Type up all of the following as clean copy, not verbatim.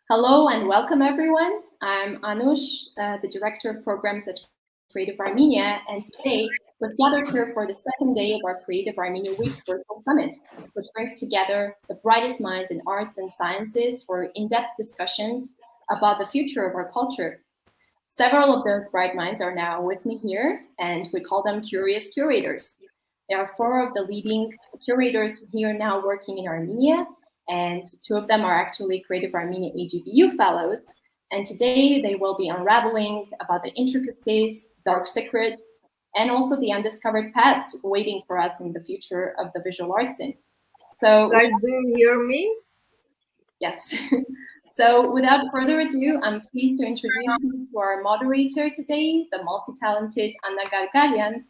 Hello and welcome everyone. I'm Anush, the Director of Programs at Creative Armenia, and today we've gathered here for the second day of our Creative Armenia Week Virtual Summit, which brings together the brightest minds in arts and sciences for in-depth discussions about the future of our culture. Several of those bright minds are now with me here, and we call them Curious Curators. There are four of the leading curators here now working in Armenia, and two of them are actually Creative Armenia AGBU fellows. And today they will be unraveling about the intricacies, dark secrets, and also the undiscovered paths waiting for us in the future of the visual arts scene. So, guys, do you hear me? Yes. So without further ado, I'm pleased to introduce you to our moderator today, the multi-talented Anna Gargarian,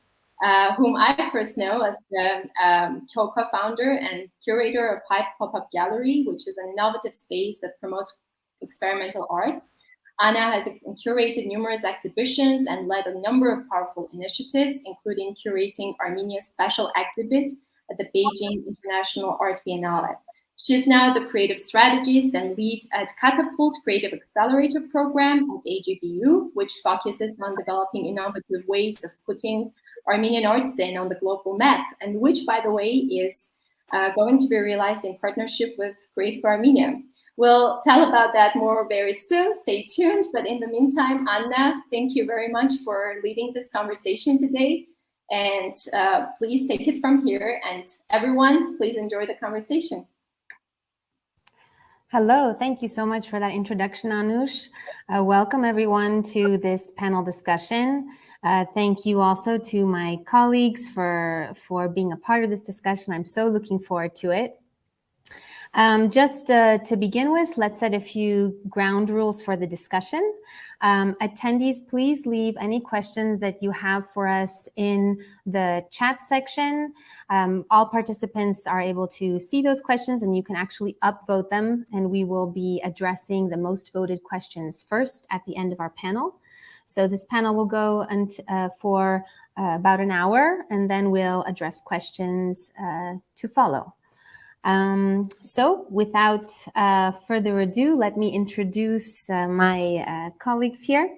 whom I first know as the co-founder and curator of Hype Pop-Up Gallery, which is an innovative space that promotes experimental art. Anna has curated numerous exhibitions and led a number of powerful initiatives, including curating Armenia's special exhibit at the Beijing International Art Biennale. She is now the creative strategist and lead at Catapult Creative Accelerator Program at AGBU, which focuses on developing innovative ways of putting Armenian art scene on the global map, and which, by the way, is going to be realized in partnership with Creative Armenia. We'll tell about that more very soon. Stay tuned. But in the meantime, Anna, thank you very much for leading this conversation today. And please take it from here. And everyone, please enjoy the conversation. Hello, thank you so much for that introduction, Anush. Welcome everyone to this panel discussion. Thank you also to my colleagues for being a part of this discussion. I'm so looking forward to it. Just to begin with, let's set a few ground rules for the discussion. Attendees, please leave any questions that you have for us in the chat section. All participants are able to see those questions and you can actually upvote them, and we will be addressing the most voted questions first at the end of our panel. So this panel will go for about an hour, and then we'll address questions to follow. So without further ado, let me introduce my colleagues here.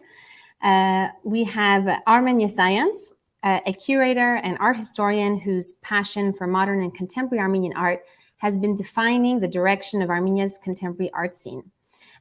We have Armen Yesayants, a curator and art historian whose passion for modern and contemporary Armenian art has been defining the direction of Armenia's contemporary art scene.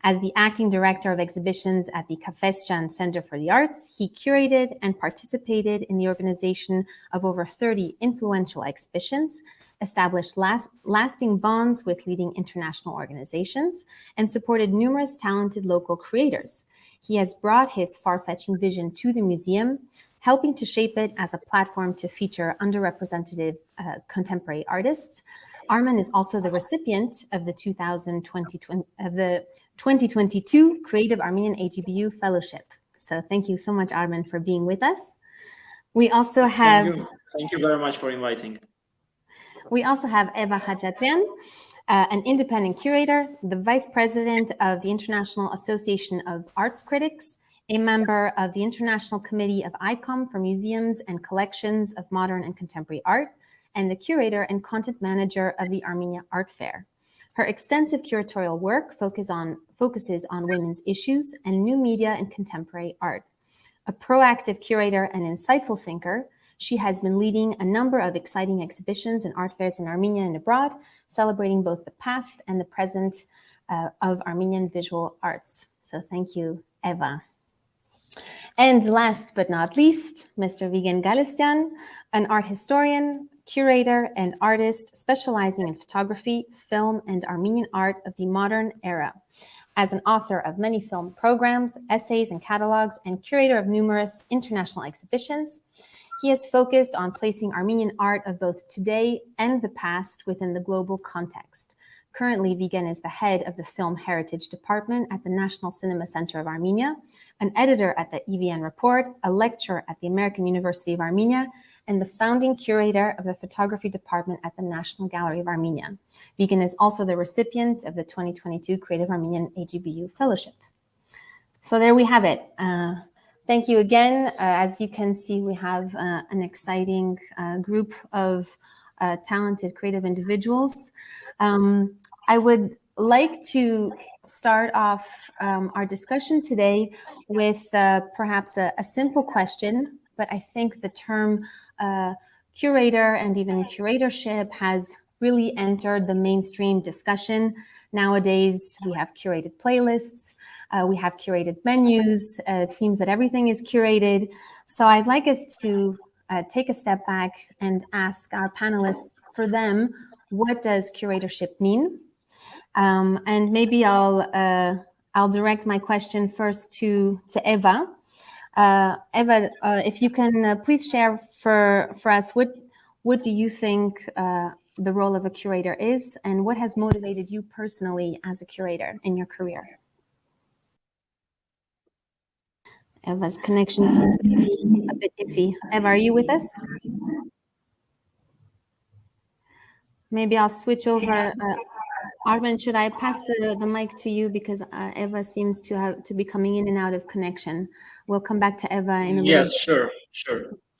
As the acting director of exhibitions at the Kafesjan Center for the Arts, he curated and participated in the organization of over 30 influential exhibitions, established lasting bonds with leading international organizations, and supported numerous talented local creators. He has brought his far-fetching vision to the museum, helping to shape it as a platform to feature underrepresented contemporary artists. Armen is also the recipient of the 2022 Creative Armenian AGBU Fellowship. So thank you so much, Armen, for being with us. We also have... Thank you very much for inviting. We also have Eva Khachatryan, an independent curator, the vice president of the International Association of Arts Critics, a member of the International Committee of ICOM for Museums and Collections of Modern and Contemporary Art, and the curator and content manager of the Armenia Art Fair. Her extensive curatorial work focuses on women's issues and new media and contemporary art. A proactive curator and insightful thinker, she has been leading a number of exciting exhibitions and art fairs in Armenia and abroad, celebrating both the past and the present of Armenian visual arts. So thank you, Eva. And last but not least, Mr. Vigen Galstyan, an art historian, curator, and artist specializing in photography, film, and Armenian art of the modern era. As an author of many film programs, essays, and catalogs, and curator of numerous international exhibitions, he has focused on placing Armenian art of both today and the past within the global context. Currently, Vigen is the head of the Film Heritage Department at the National Cinema Center of Armenia, an editor at the EVN Report, a lecturer at the American University of Armenia, and the founding curator of the Photography Department at the National Gallery of Armenia. Vigen is also the recipient of the 2022 Creative Armenian AGBU Fellowship. So there we have it. Thank you again. As you can see, we have an exciting group of talented creative individuals. I would like to start off our discussion today with perhaps a simple question, but I think the term curator and even curatorship has really entered the mainstream discussion. Nowadays, we have curated playlists, we have curated menus. It seems that everything is curated. So I'd like us to take a step back and ask our panelists, for them, what does curatorship mean? And maybe I'll direct my question first to Eva. Eva, if you can please share for us, what do you think the role of a curator is, and what has motivated you personally as a curator in your career? Eva's connection seems to be a bit iffy. Eva, are you with us? Maybe I'll switch over. Armen, should I pass the mic to you, because Eva seems to be coming in and out of connection. We'll come back to Eva in a little bit. Yes, sure,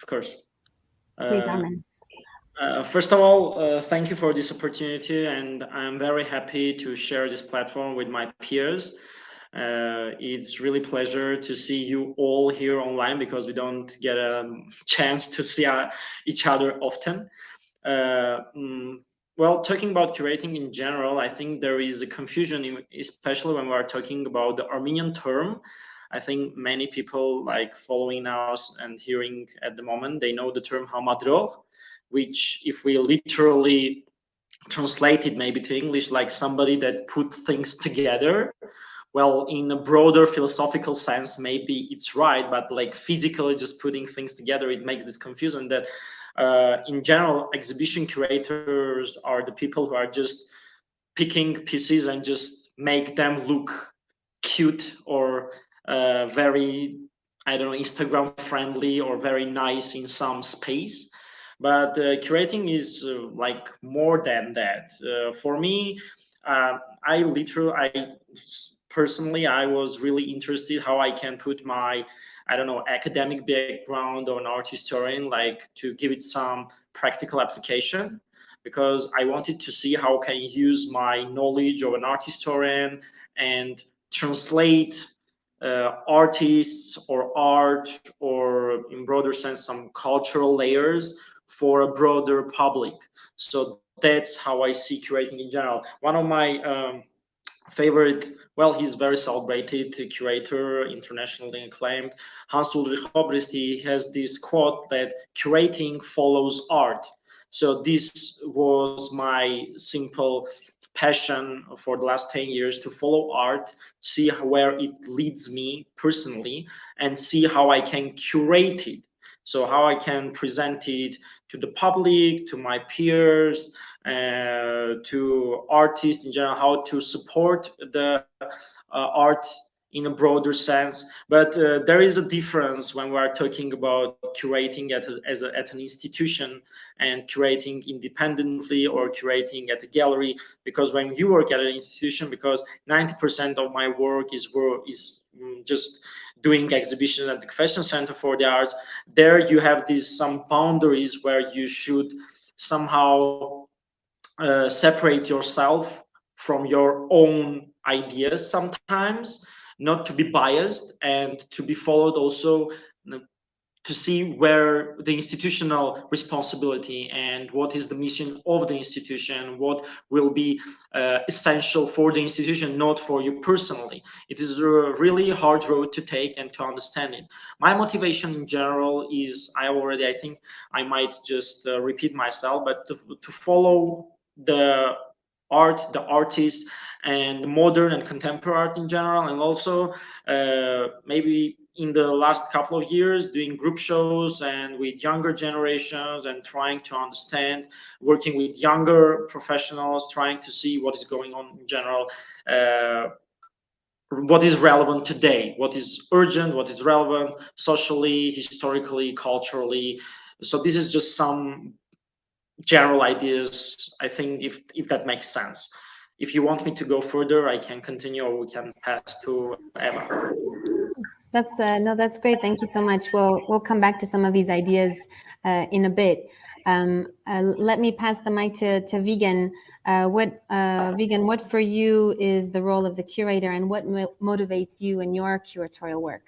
of course. Please, Armen. First of all, thank you for this opportunity, and I'm very happy to share this platform with my peers. It's really a pleasure to see you all here online, because we don't get a chance to see each other often. Well, talking about curating in general, I think there is a confusion, especially when we are talking about the Armenian term. I think many people like following us and hearing at the moment, they know the term hamadrog, which if we literally translate it maybe to English, like somebody that put things together. Well, in a broader philosophical sense, maybe it's right, but like physically just putting things together, it makes this confusion that in general, exhibition curators are the people who are just picking pieces and just make them look cute or very, I don't know, Instagram friendly or very nice in some space. But curating is like more than that. For me, personally, I was really interested how I can put my, I don't know, academic background or an art historian, like to give it some practical application, because I wanted to see how I can use my knowledge of an art historian and translate artists or art, or in broader sense, some cultural layers for a broader public. So that's how I see curating in general. One of my favorite, well, he's very celebrated curator, internationally acclaimed, Hans Ulrich Obrist. He has this quote that curating follows art. So this was my simple passion for the last 10 years, to follow art, see where it leads me personally, and see how I can curate it. So how I can present it to the public, to my peers, to artists in general, how to support the art in a broader sense. But there is a difference when we are talking about curating at an institution and curating independently or curating at a gallery. Because when you work at an institution, because 90% of my work is just doing exhibitions at the Fashion Center for the Arts, there you have these some boundaries where you should somehow separate yourself from your own ideas sometimes, not to be biased, and to be followed also, to see where the institutional responsibility and what is the mission of the institution, what will be essential for the institution, not for you personally. It is a really hard road to take and to understand it. My motivation in general is, I think I might just repeat myself, but to follow the art, the artists, and modern and contemporary art in general, and also maybe in the last couple of years doing group shows and with younger generations and trying to understand, working with younger professionals, trying to see what is going on in general, what is relevant today, what is urgent, what is relevant socially, historically, culturally. So this is just some general ideas, I think, if that makes sense. If you want me to go further, I can continue, or we can pass to Eva. That's great. Thank you so much. We'll come back to some of these ideas in a bit. Let me pass the mic to Vigen. Vigen, what for you is the role of the curator, and what motivates you in your curatorial work?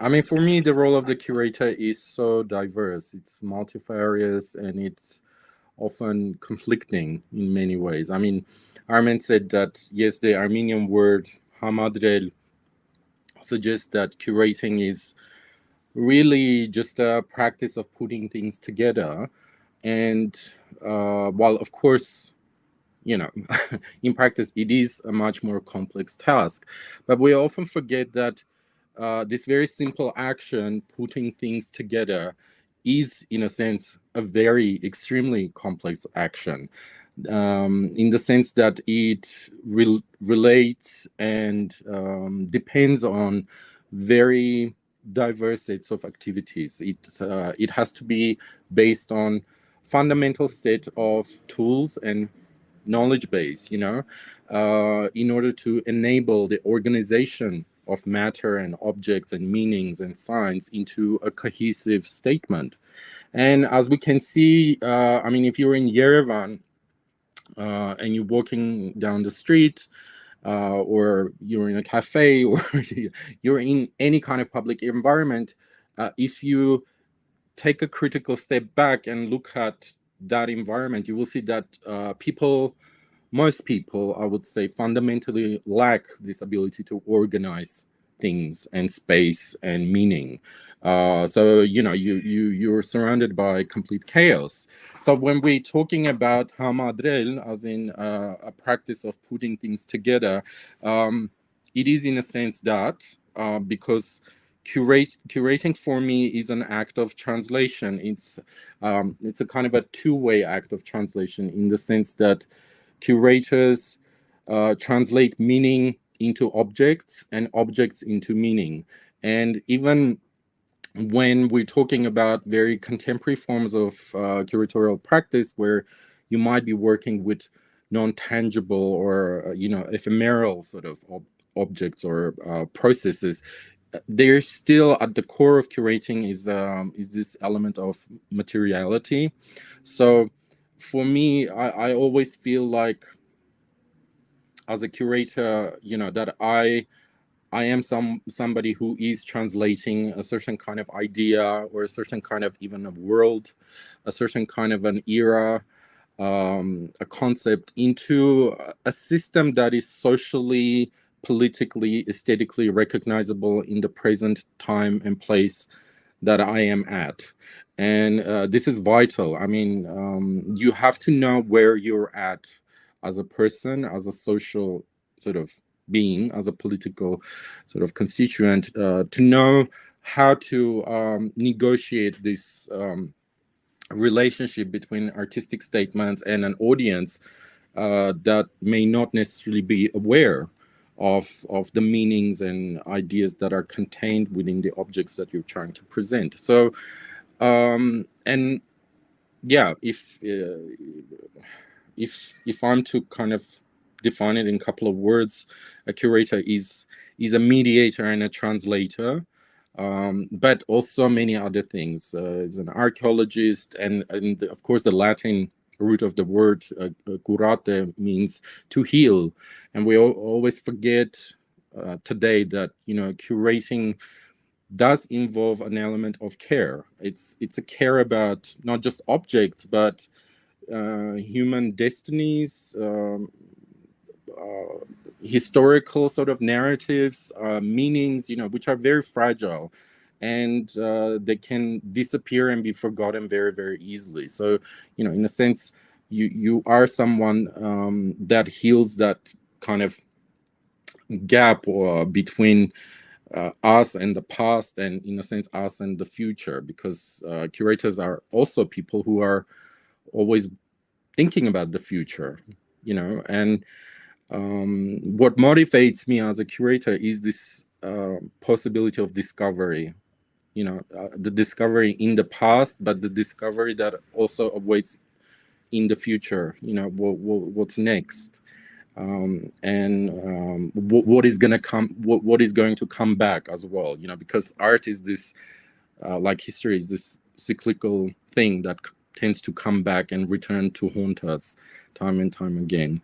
I mean, for me, the role of the curator is so diverse. It's multifarious, and it's often conflicting in many ways. I mean, Armen said that, yes, the Armenian word hamadrel suggests that curating is really just a practice of putting things together. And while, of course, you know, in practice, it is a much more complex task. But we often forget that this very simple action, putting things together, is, in a sense, a very extremely complex action, in the sense that it relates and depends on very diverse sets of activities. It has to be based on fundamental set of tools and knowledge base, you know, in order to enable the organization of matter and objects and meanings and signs into a cohesive statement. And as we can see, I mean, if you're in Yerevan and you're walking down the street, or you're in a cafe, or you're in any kind of public environment, if you take a critical step back and look at that environment, you will see that most people, I would say, fundamentally lack this ability to organize things and space and meaning. So, you know, you're surrounded by complete chaos. So when we're talking about hamadrel, as in a practice of putting things together, it is in a sense that because curating for me is an act of translation. It's a kind of a two-way act of translation, in the sense that curators translate meaning into objects and objects into meaning. And even when we're talking about very contemporary forms of curatorial practice, where you might be working with non-tangible or you know, ephemeral sort of objects or processes, there's still at the core of curating is this element of materiality. So for me, I always feel like, as a curator, you know, that I am somebody who is translating a certain kind of idea, or a certain kind of even a world, a certain kind of an era, a concept, into a system that is socially, politically, aesthetically recognizable in the present time and place that I am at. And this is vital. I mean, you have to know where you're at as a person, as a social sort of being, as a political sort of constituent, to know how to negotiate this relationship between artistic statements and an audience that may not necessarily be aware of the meanings and ideas that are contained within the objects that you're trying to present. So, and yeah, if I'm to kind of define it in a couple of words, a curator is a mediator and a translator, but also many other things. Is an archaeologist, and of course the Latin root of the word curate means to heal, and we always forget today that, you know, curating does involve an element of care. It's a care about not just objects, but human destinies, historical sort of narratives, meanings, you know, which are very fragile, and they can disappear and be forgotten very, very easily. So, you know, in a sense, you are someone that heals that kind of gap between us and the past, and in a sense us and the future, because curators are also people who are always thinking about the future, you know. And what motivates me as a curator is this possibility of discovery, you know, the discovery in the past, but the discovery that also awaits in the future, you know, what's next, and what is going to come, what is going to come back as well, you know, because art is this like history is this cyclical thing that tends to come back and return to haunt us time and time again.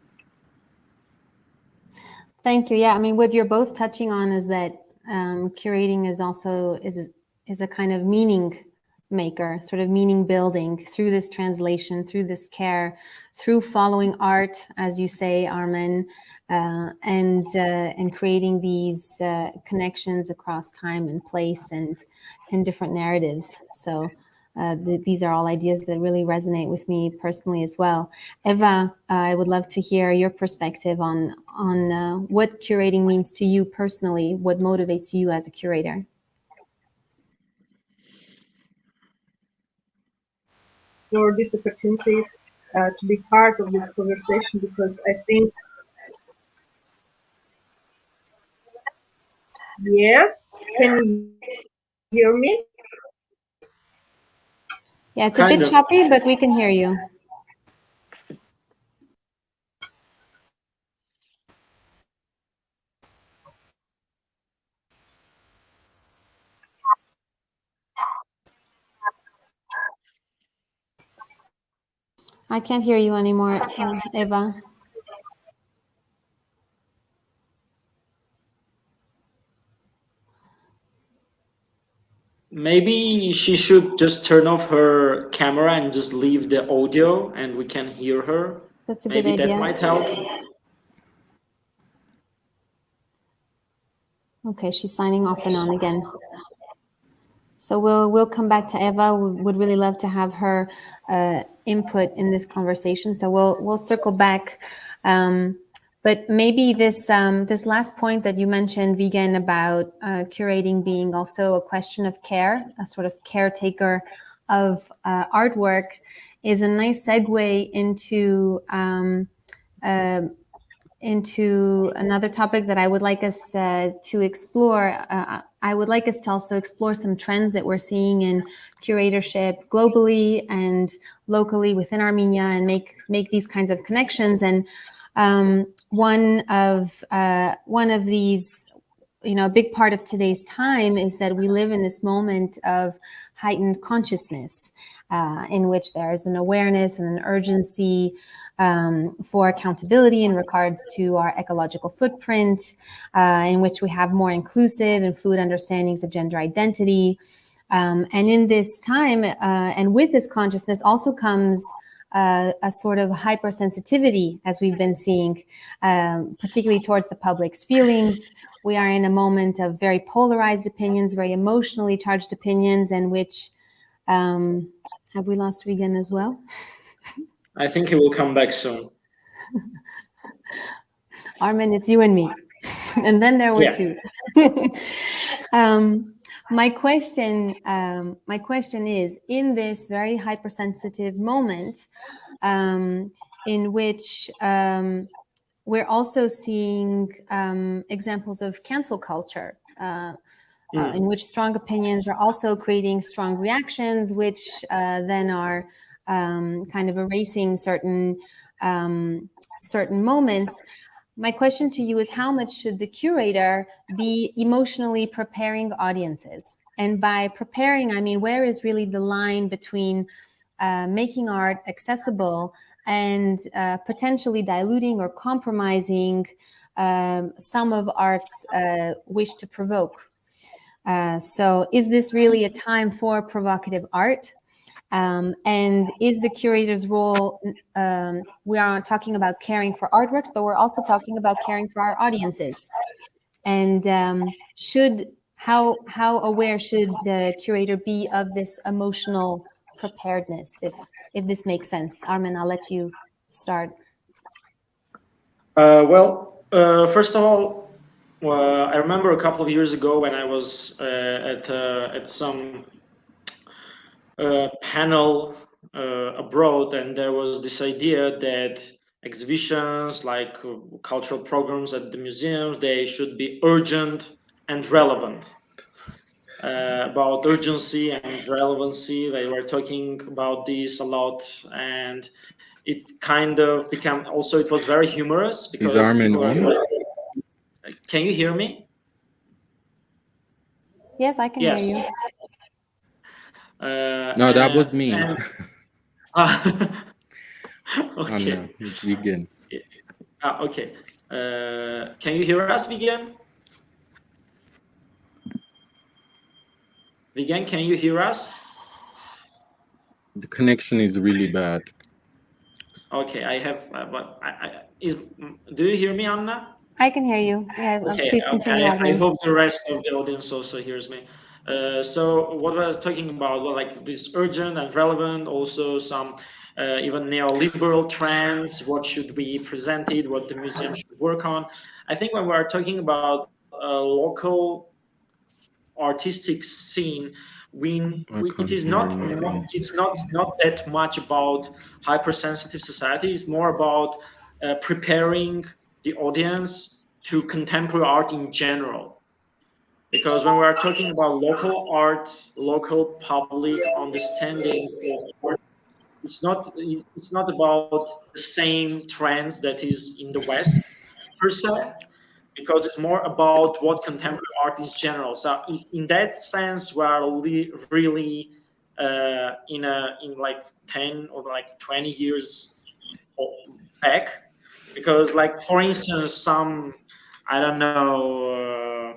Thank you. Yeah, I mean, what you're both touching on is that curating is also is a kind of meaning maker, sort of meaning building through this translation, through this care, through following art, as you say, Armen, and creating these connections across time and place and different narratives. So these are all ideas that really resonate with me personally as well. Eva, I would love to hear your perspective on what curating means to you personally, what motivates you as a curator. For this opportunity to be part of this conversation, because I think, yes, can you hear me? Yeah, it's a bit choppy, but we can hear you. I can't hear you anymore, Eva. Maybe she should just turn off her camera and just leave the audio and we can hear her. That's a good idea. Maybe that might help. Okay, she's signing off and on again. So we'll come back to Eva. We would really love to have her input in this conversation. So we'll circle back. But maybe this this last point that you mentioned, Vigen, about curating being also a question of care, a sort of caretaker of artwork, is a nice segue into another topic that I would like us to explore. I would like us to also explore some trends that we're seeing in curatorship globally and locally within Armenia, and make these kinds of connections. And one of these, a big part of today's time is that we live in this moment of heightened consciousness, in which there is an awareness and an urgency for accountability in regards to our ecological footprint, in which we have more inclusive and fluid understandings of gender identity. And in this time, and with this consciousness also comes a sort of hypersensitivity, as we've been seeing, particularly towards the public's feelings. We are in a moment of very polarized opinions, very emotionally charged opinions, and which, have we lost Vigen as well? I think he will come back soon. Armen, it's you and me. And then there were two. My question is, in this very hypersensitive moment, in which we're also seeing examples of cancel culture, in which strong opinions are also creating strong reactions, which then are kind of erasing certain moments. My question to you is, how much should the curator be emotionally preparing audiences? And by preparing, I mean, where is really the line between making art accessible and potentially diluting or compromising some of art's wish to provoke? So is this really a time for provocative art? And is the curator's role, we are talking about caring for artworks, but we're also talking about caring for our audiences. And how aware should the curator be of this emotional preparedness, if this makes sense? Armen, I'll let you start. First of all, I remember a couple of years ago when I was at some panel abroad, and there was this idea that exhibitions, like cultural programs at the museums, they should be urgent and relevant. About urgency and relevancy, they were talking about this a lot, and it kind of became, also it was very humorous because is Armen on? Can you hear me? Yes, I can hear you. No, that was me. And, okay. Anna, it's Vigen. Okay. Can you hear us, Vigen? Vigen, can you hear us? The connection is really bad. Okay, I have, but do you hear me, Anna? I can hear you. Yeah, Okay, please continue. I hope the rest of the audience also hears me. So what I was talking about, well, like this urgent and relevant, also some even neoliberal trends, what should be presented, what the museum should work on. I think when we're talking about local artistic scene, it is not that much about hypersensitive society. It's more about preparing the audience to contemporary art in general. Because when we are talking about local art, local public understanding of art, it's not about the same trends that is in the West per se, because it's more about what contemporary art is general. So in that sense, we are really in like 10 or like 20 years back, because like for instance, some, I don't know,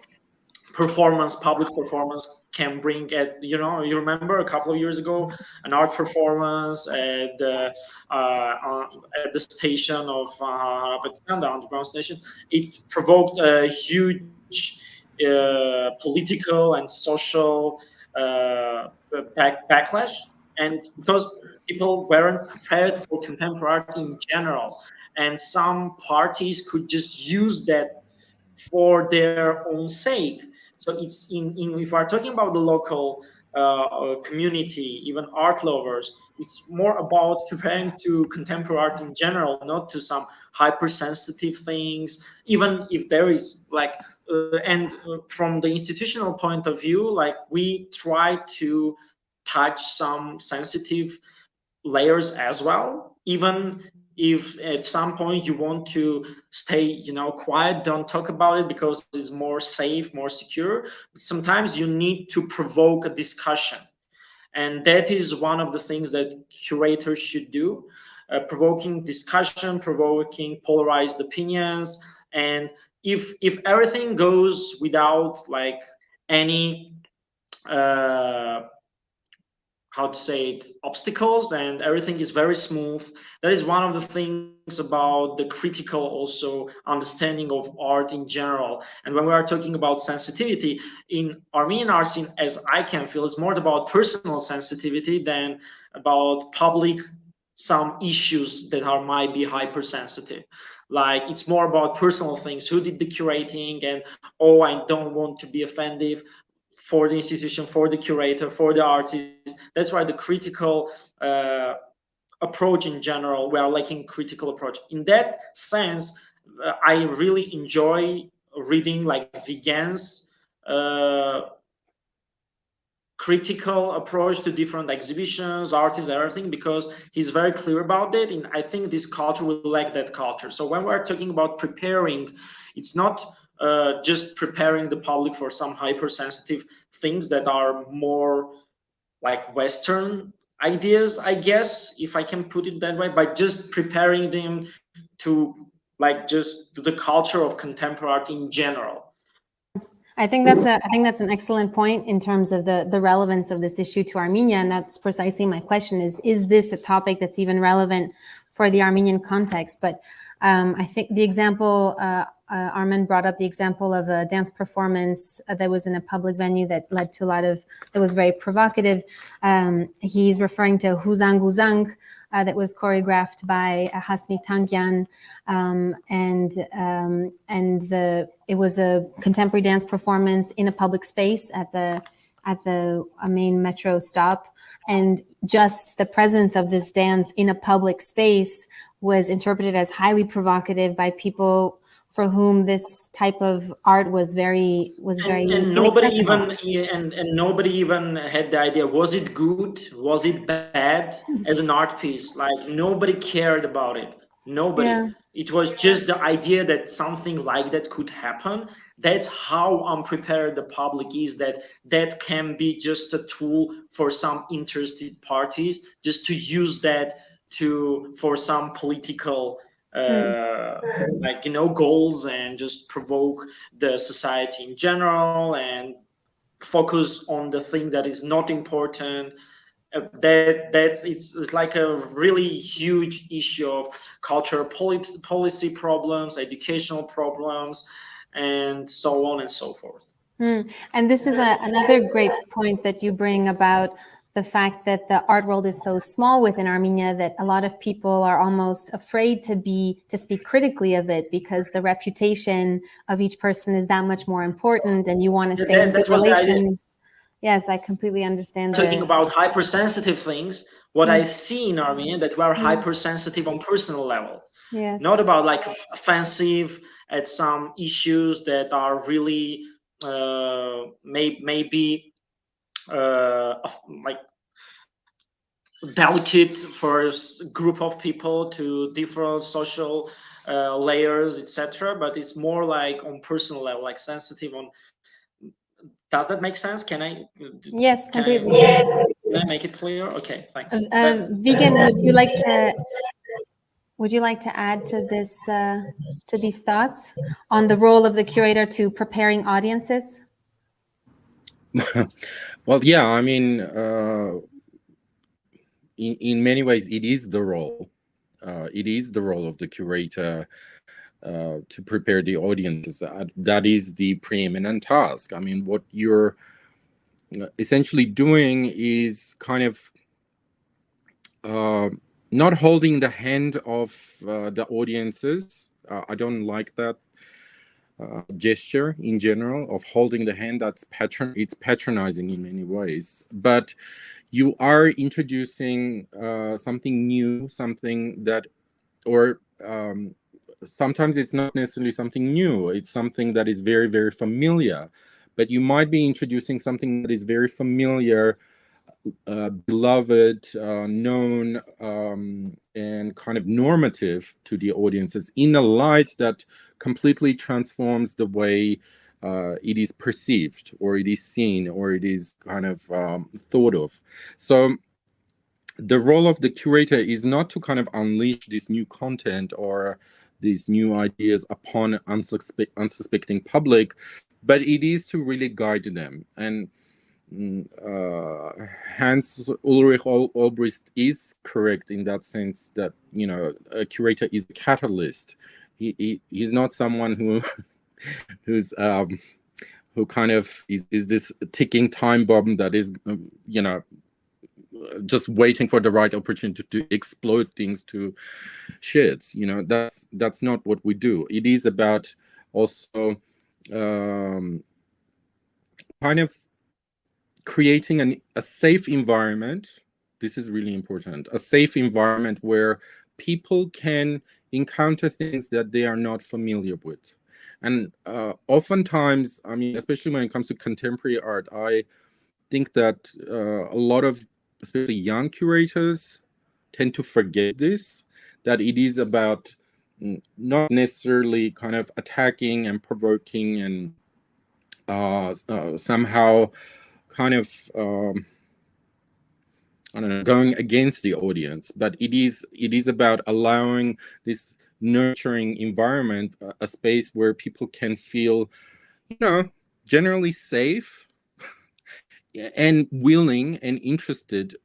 public performance can bring at, you remember a couple of years ago an art performance at the station of the underground station. It provoked a huge political and social backlash, and because people weren't prepared for contemporary art in general, and some parties could just use that for their own sake. So it's if we're talking about the local community, even art lovers, it's more about preparing to contemporary art in general, not to some hypersensitive things. Even if there is like, and from the institutional point of view, like we try to touch some sensitive layers as well, even if at some point you want to stay quiet, don't talk about it because it's more safe, more secure. Sometimes you need to provoke a discussion, and that is one of the things that curators should do, provoking discussion, provoking polarized opinions. And if everything goes without like any how to say it, obstacles, and everything is very smooth, that is one of the things about the critical also understanding of art in general. And when we are talking about sensitivity in Armenian art scene, as I can feel, it's more about personal sensitivity than about public some issues that might be hypersensitive. Like it's more about personal things, who did the curating, and I don't want to be offensive for the institution, for the curator, for the artist. That's why the critical approach in general, we are lacking critical approach. In that sense, I really enjoy reading like Vigen's critical approach to different exhibitions, artists, everything, because he's very clear about it. And I think this culture will lack that culture. So when we're talking about preparing, it's not just preparing the public for some hypersensitive things that are more like Western ideas, I guess, if I can put it that way, by just preparing them to like just to the culture of contemporary art in general. I think that's an excellent point in terms of the relevance of this issue to Armenia, and that's precisely my question: is this a topic that's even relevant for the Armenian context? But I think the example Armen brought up, the example of a dance performance that was in a public venue that led to that was very provocative. He's referring to Huzang Huzang. That was choreographed by Hasmi Tangyan, it was a contemporary dance performance in a public space at the main metro stop, and just the presence of this dance in a public space was interpreted as highly provocative by people for whom this type of art was very and nobody even had the idea, was it good, was it bad as an art piece? Like nobody cared about it. Nobody. it was just the idea that something like that could happen. That's how unprepared the public is, that can be just a tool for some interested parties just to use that for some political like, you know, goals, and just provoke the society in general and focus on the thing that is not important. It's like a really huge issue of cultural policy problems, educational problems, and so on and so forth. And this is another great point that you bring about the fact that the art world is so small within Armenia that a lot of people are almost afraid to speak critically of it, because the reputation of each person is that much more important, and you want to stay in good relations. Yes, I completely understand. Talking about hypersensitive things, what I see in Armenia, that we are hypersensitive on personal level. Yes. Not about like offensive at some issues that are really maybe like delicate for a group of people to different social layers, etc. But it's more like on personal level, like sensitive on. Does that make sense? Can I? Yes, completely. Can I make it clear? Okay, thanks. Vigen, would you like to add to this to these thoughts on the role of the curator to preparing audiences? Well, yeah, I mean, in many ways, it is the role. It is the role of the curator to prepare the audiences. That is the preeminent task. I mean, what you're essentially doing is kind of not holding the hand of the audiences. I don't like that gesture in general of holding the hand. It's patronizing in many ways. But you are introducing something new, something that, or sometimes it's not necessarily something new. It's something that is very, very familiar. But you might be introducing something that is very familiar, beloved, known, and kind of normative to the audiences in a light that completely transforms the way it is perceived, or it is seen, or it is kind of thought of. So the role of the curator is not to kind of unleash this new content or these new ideas upon unsuspecting public, but it is to really guide them. And Hans Ulrich Olbricht is correct in that sense that, you know, a curator is a catalyst. He's not someone who who kind of is this ticking time bomb that is, you know, just waiting for the right opportunity to explode things to shreds. You know, that's not what we do. It is about also kind of creating a safe environment. This is really important. A safe environment where people can encounter things that they are not familiar with. And oftentimes, I mean, especially when it comes to contemporary art, I think that a lot of, especially young curators, tend to forget this, that it is about not necessarily kind of attacking and provoking and somehow kind of I don't know, going against the audience, but it is about allowing this nurturing environment, a space where people can feel, you know, generally safe and willing and interested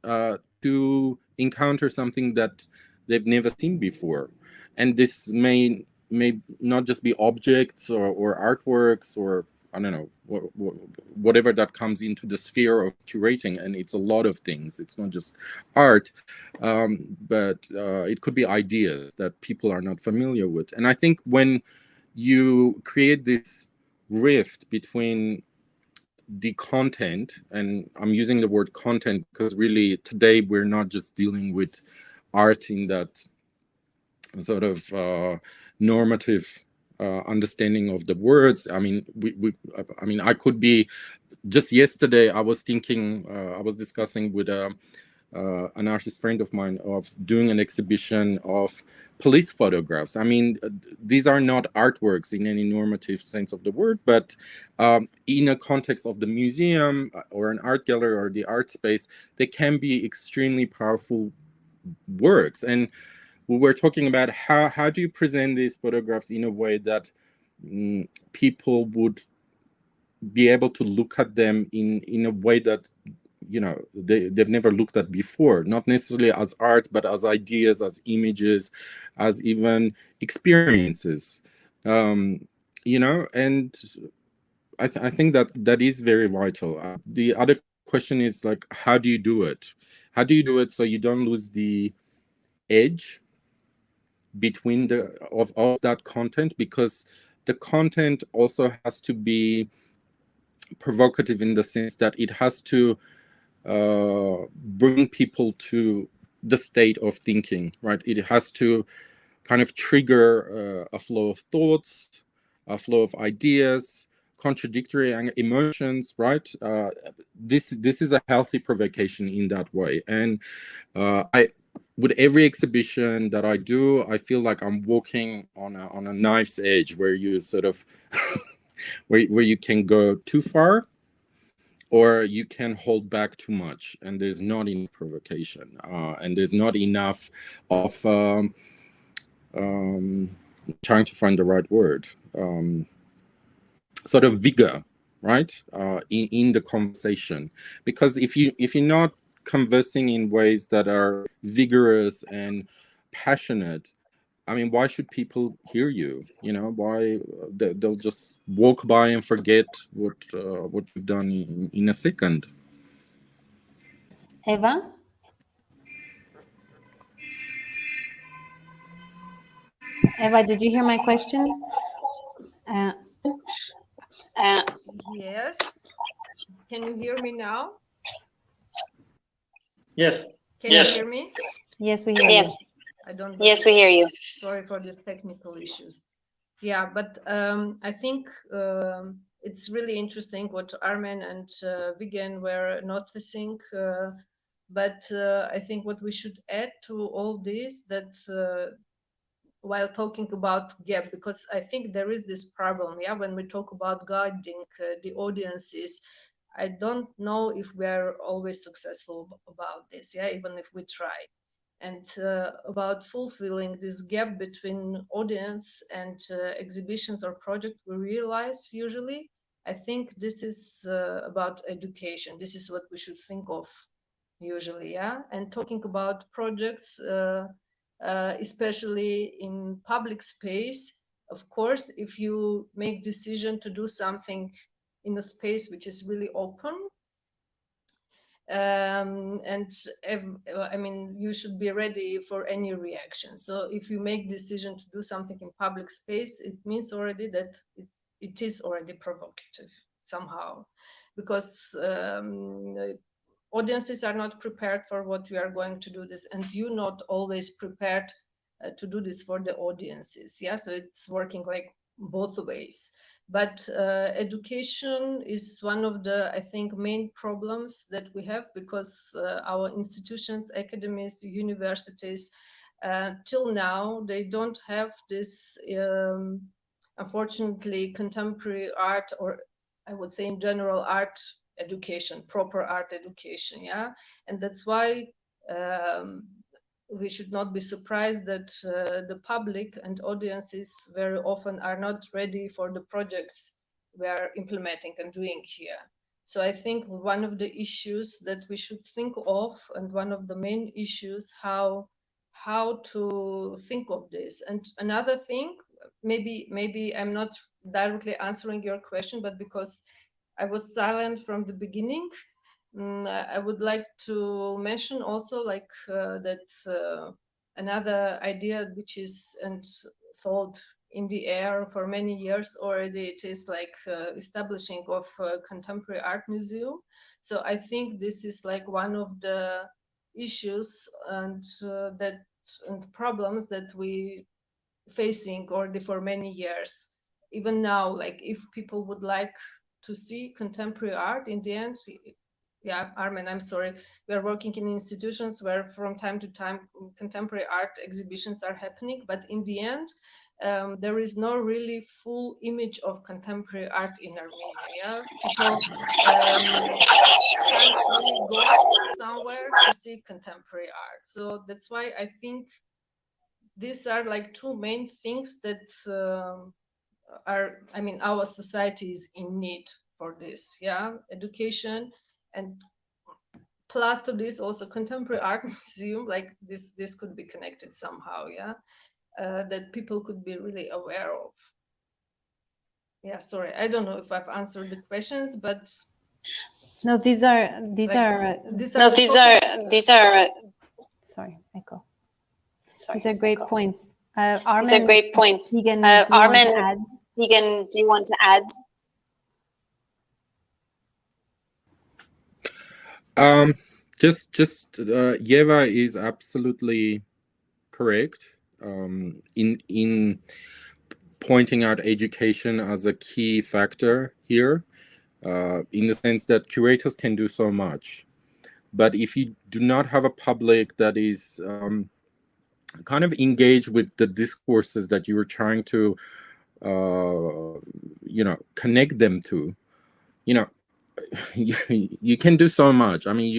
to encounter something that they've never seen before. And this may not just be objects or artworks or, I don't know, whatever that comes into the sphere of curating, and it's a lot of things. It's not just art, but it could be ideas that people are not familiar with. And I think when you create this rift between the content, and I'm using the word content because really today we're not just dealing with art in that sort of normative understanding of the words. I mean, I mean, I could be, just yesterday I was thinking, I was discussing with a an artist friend of mine, of doing an exhibition of police photographs. I mean, these are not artworks in any normative sense of the word, but in a context of the museum or an art gallery or the art space, they can be extremely powerful works. And we were talking about how do you present these photographs in a way that people would be able to look at them in a way that, you know, they've never looked at before, not necessarily as art, but as ideas, as images, as even experiences, you know. And I think that is very vital. The other question is, like, how do you do it? How do you do it so you don't lose the edge between of that content? Because the content also has to be provocative in the sense that it has to bring people to the state of thinking, right? It has to kind of trigger a flow of thoughts, a flow of ideas, contradictory emotions, right? This is a healthy provocation in that way. And with every exhibition that I do, I feel like I'm walking on a knife's edge, where you sort of where you can go too far, or you can hold back too much, and there's not enough provocation, and there's not enough of trying to find the right word, sort of vigor, right, in the conversation. Because if you're not conversing in ways that are vigorous and passionate, I mean, why should people hear you? You know, why they'll just walk by and forget what you've done in a second. Eva? Eva, did you hear my question? Yes. Can you hear me now? Yes. Can you hear me? Yes, we hear you. I don't. Yes, we hear you. Sorry for these technical issues. Yeah, but I think it's really interesting what Armen and Vigen were noticing. But I think what we should add to all this, that while talking about gap, because I think there is this problem, yeah, when we talk about guiding the audiences, I don't know if we are always successful about this, yeah, even if we try. And about fulfilling this gap between audience and exhibitions or project, we realize usually, I think this is about education. This is what we should think of usually, yeah. And talking about projects, especially in public space, of course, if you make decision to do something in a space which is really open, and I mean, you should be ready for any reaction. So if you make decision to do something in public space, it means already that it is already provocative somehow, because audiences are not prepared for what we are going to do this, and you're not always prepared to do this for the audiences. Yeah, so it's working like both ways. But education is one of the, I think, main problems that we have, because our institutions, academies, universities, till now, they don't have this, unfortunately, contemporary art, or I would say in general art education, proper art education, yeah? And that's why we should not be surprised that the public and audiences very often are not ready for the projects we are implementing and doing here. So I think one of the issues that we should think of, and one of the main issues, how to think of this. And another thing, maybe I'm not directly answering your question, but because I was silent from the beginning, I would like to mention also, like that another idea which is and thought in the air for many years already, it is like establishing of a contemporary art museum. So I think this is like one of the issues and and problems that we facing already for many years. Even now, like if people would like to see contemporary art, in the end, yeah, Armen, I'm sorry. We are working in institutions where from time to time contemporary art exhibitions are happening, but in the end, there is no really full image of contemporary art in Armenia. Yeah, people can't really go somewhere to see contemporary art. So that's why I think these are like two main things that are, I mean, our society is in need for this. Yeah, education, and plus to this also contemporary art museum, like this could be connected somehow. Yeah, that people could be really aware of. Yeah, sorry, I don't know if I've answered the questions, but no, these are sorry, echo. These are great points. Armen, these are great points. Vigen, Vigen, do you want to add? Eva is absolutely correct in pointing out education as a key factor here, in the sense that curators can do so much, but if you do not have a public that is kind of engaged with the discourses that you were trying to connect them to, you can do so much. I mean,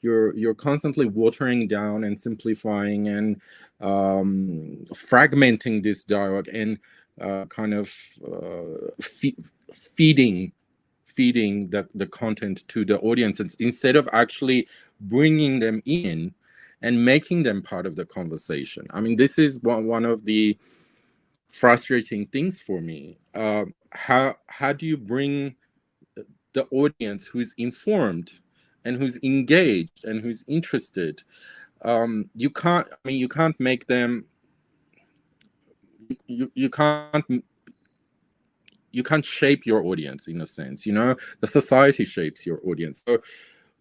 you're constantly watering down and simplifying and fragmenting this dialogue and feeding the content to the audiences instead of actually bringing them in and making them part of the conversation. I mean, this is one of the frustrating things for me. How do you bring the audience who's informed and who's engaged and who's interested? You can't make them. You can't shape your audience in a sense. The society shapes your audience. So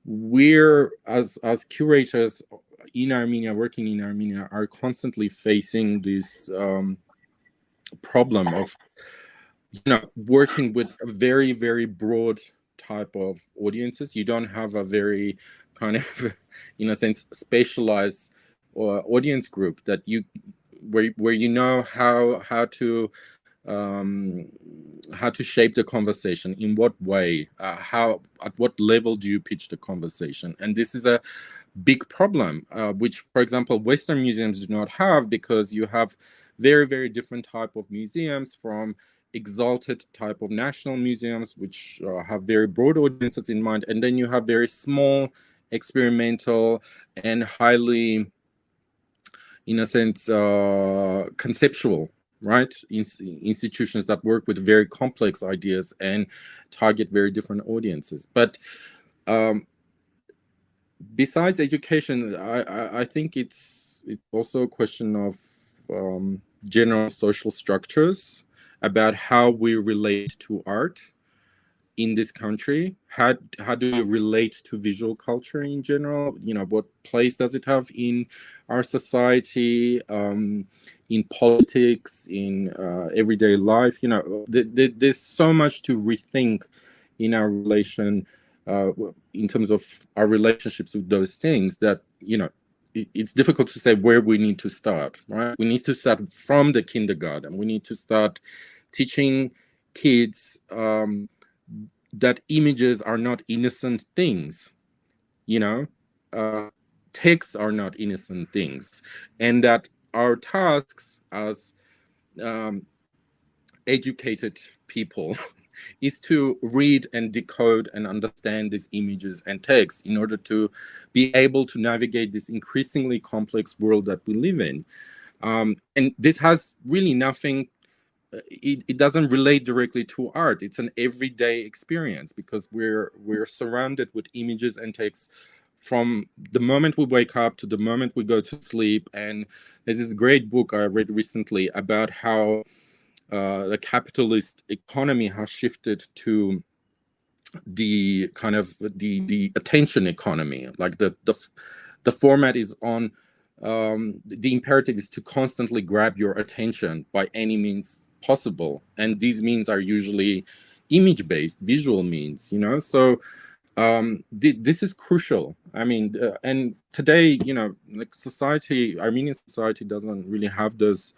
we're as curators in Armenia, working in Armenia, are constantly facing this problem of working with a very, very broad type of audiences. You don't have a very kind of, in a sense, specialized audience group that where you know how to shape the conversation, in what way, at what level do you pitch the conversation. And this is a big problem, which, for example, Western museums do not have, because you have very, very different type of museums, from exalted type of national museums, which have very broad audiences in mind, and then you have very small, experimental, and highly, in a sense, conceptual, right, institutions that work with very complex ideas and target very different audiences. But besides education, I think it's also a question of general social structures about how we relate to art in this country. How do we relate to visual culture in general? What place does it have in our society, in politics, in everyday life? There's so much to rethink in our relation, in terms of our relationships with those things, that it's difficult to say where we need to start, right? We need to start from the kindergarten. We need to start teaching kids that images are not innocent things, texts are not innocent things, and that our tasks as educated people is to read and decode and understand these images and texts in order to be able to navigate this increasingly complex world that we live in. And this has really nothing, it doesn't relate directly to art. It's an everyday experience, because we're surrounded with images and texts from the moment we wake up to the moment we go to sleep. And there's this great book I read recently about how the capitalist economy has shifted to the kind of the attention economy. Like the format is on, the imperative is to constantly grab your attention by any means possible, and these means are usually image-based, visual means. So this is crucial. I mean, and today, you know, like society, Armenian society doesn't really have those,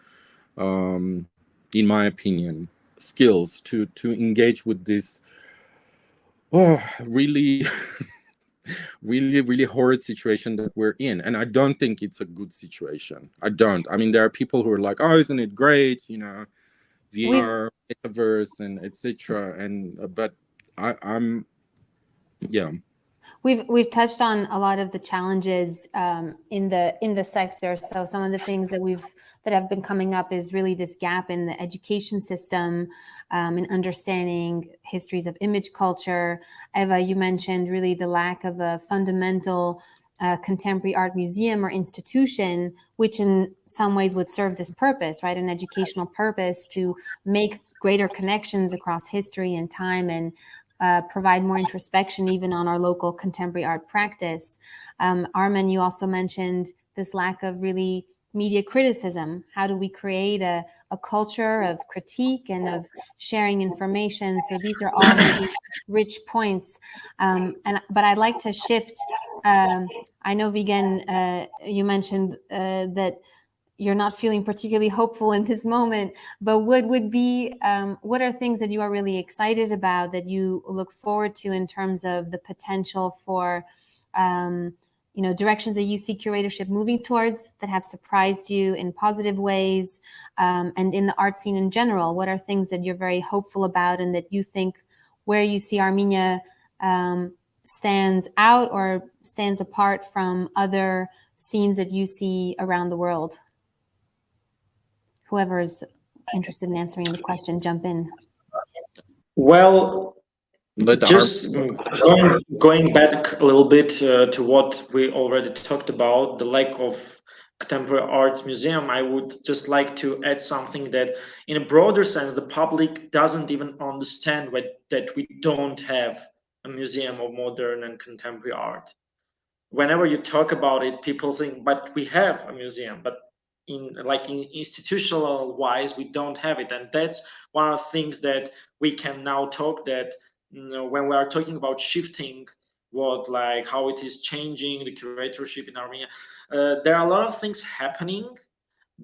in my opinion, skills to engage with this really really horrid situation that we're in. And I don't think it's a good situation. I don't. I mean, there are people who are like, oh, isn't it great, you know, VR, metaverse, and etc. And but I'm yeah. We've touched on a lot of the challenges in the sector. So some of the things that have been coming up is really this gap in the education system, in understanding histories of image culture. Eva, you mentioned really the lack of a fundamental contemporary art museum or institution, which in some ways would serve this purpose, right? An educational purpose to make greater connections across history and time, and provide more introspection even on our local contemporary art practice. Armen, you also mentioned this lack of really media criticism. How do we create a culture of critique and of sharing information? So these are all really rich points. But I'd like to shift. I know, Vigen, you mentioned that you're not feeling particularly hopeful in this moment, but what are things that you are really excited about, that you look forward to in terms of the potential for, directions that you see curatorship moving towards that have surprised you in positive ways, and in the art scene in general? What are things that you're very hopeful about, and that you think where you see Armenia stands out or stands apart from other scenes that you see around the world? Whoever is interested in answering the question, jump in. Well, just going back a little bit to what we already talked about, the lack of contemporary art museum, I would just like to add something that in a broader sense, the public doesn't even understand that we don't have a museum of modern and contemporary art. Whenever you talk about it, people think, but we have a museum, but in institutional wise, we don't have it. And that's one of the things that we can now talk, that when we are talking about shifting how it is changing the curatorship in Armenia, there are a lot of things happening,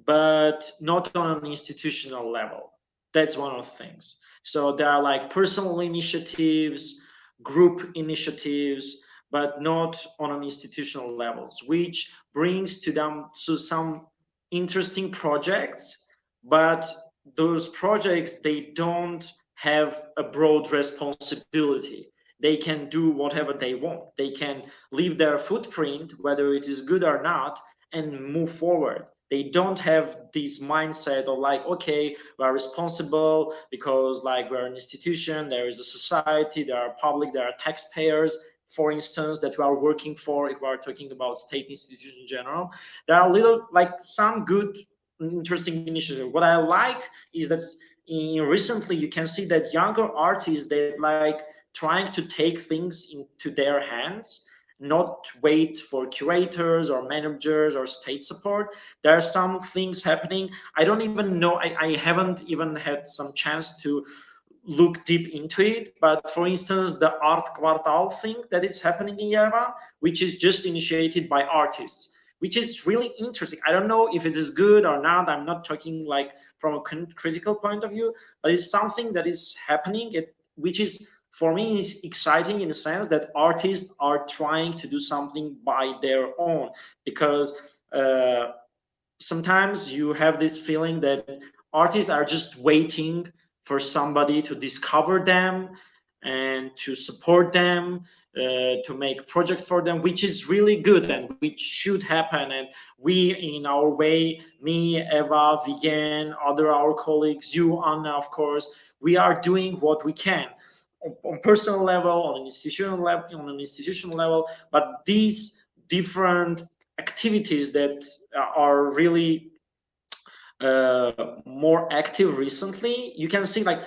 but not on an institutional level. That's one of the things. So there are like personal initiatives, group initiatives, but not on an institutional levels, which brings to them to some interesting projects, but those projects, they don't have a broad responsibility. They can do whatever they want. They can leave their footprint, whether it is good or not, and move forward. They don't have this mindset of like, okay, we are responsible because like we're an institution, there is a society, there are public, there are taxpayers, for instance, that we are working for. If we are talking about state institutions in general, there are some good, interesting initiatives. What I like is that recently you can see that younger artists, they like trying to take things into their hands, not wait for curators or managers or state support. There are some things happening. I don't even know, I haven't even had some chance to look deep into it, but for instance, the art quartal thing that is happening in Yerevan, which is just initiated by artists, which is really interesting. I don't know if it is good or not. I'm not talking like from a critical point of view, but it's something that is happening, which is, for me, is exciting in the sense that artists are trying to do something by their own, because sometimes you have this feeling that artists are just waiting for somebody to discover them and to support them, to make project for them, which is really good and which should happen. And we, in our way, me, Eva, Vigen, our colleagues, you, Anna, of course, we are doing what we can on personal level, on an institutional level, but these different activities that are really more active recently, you can see like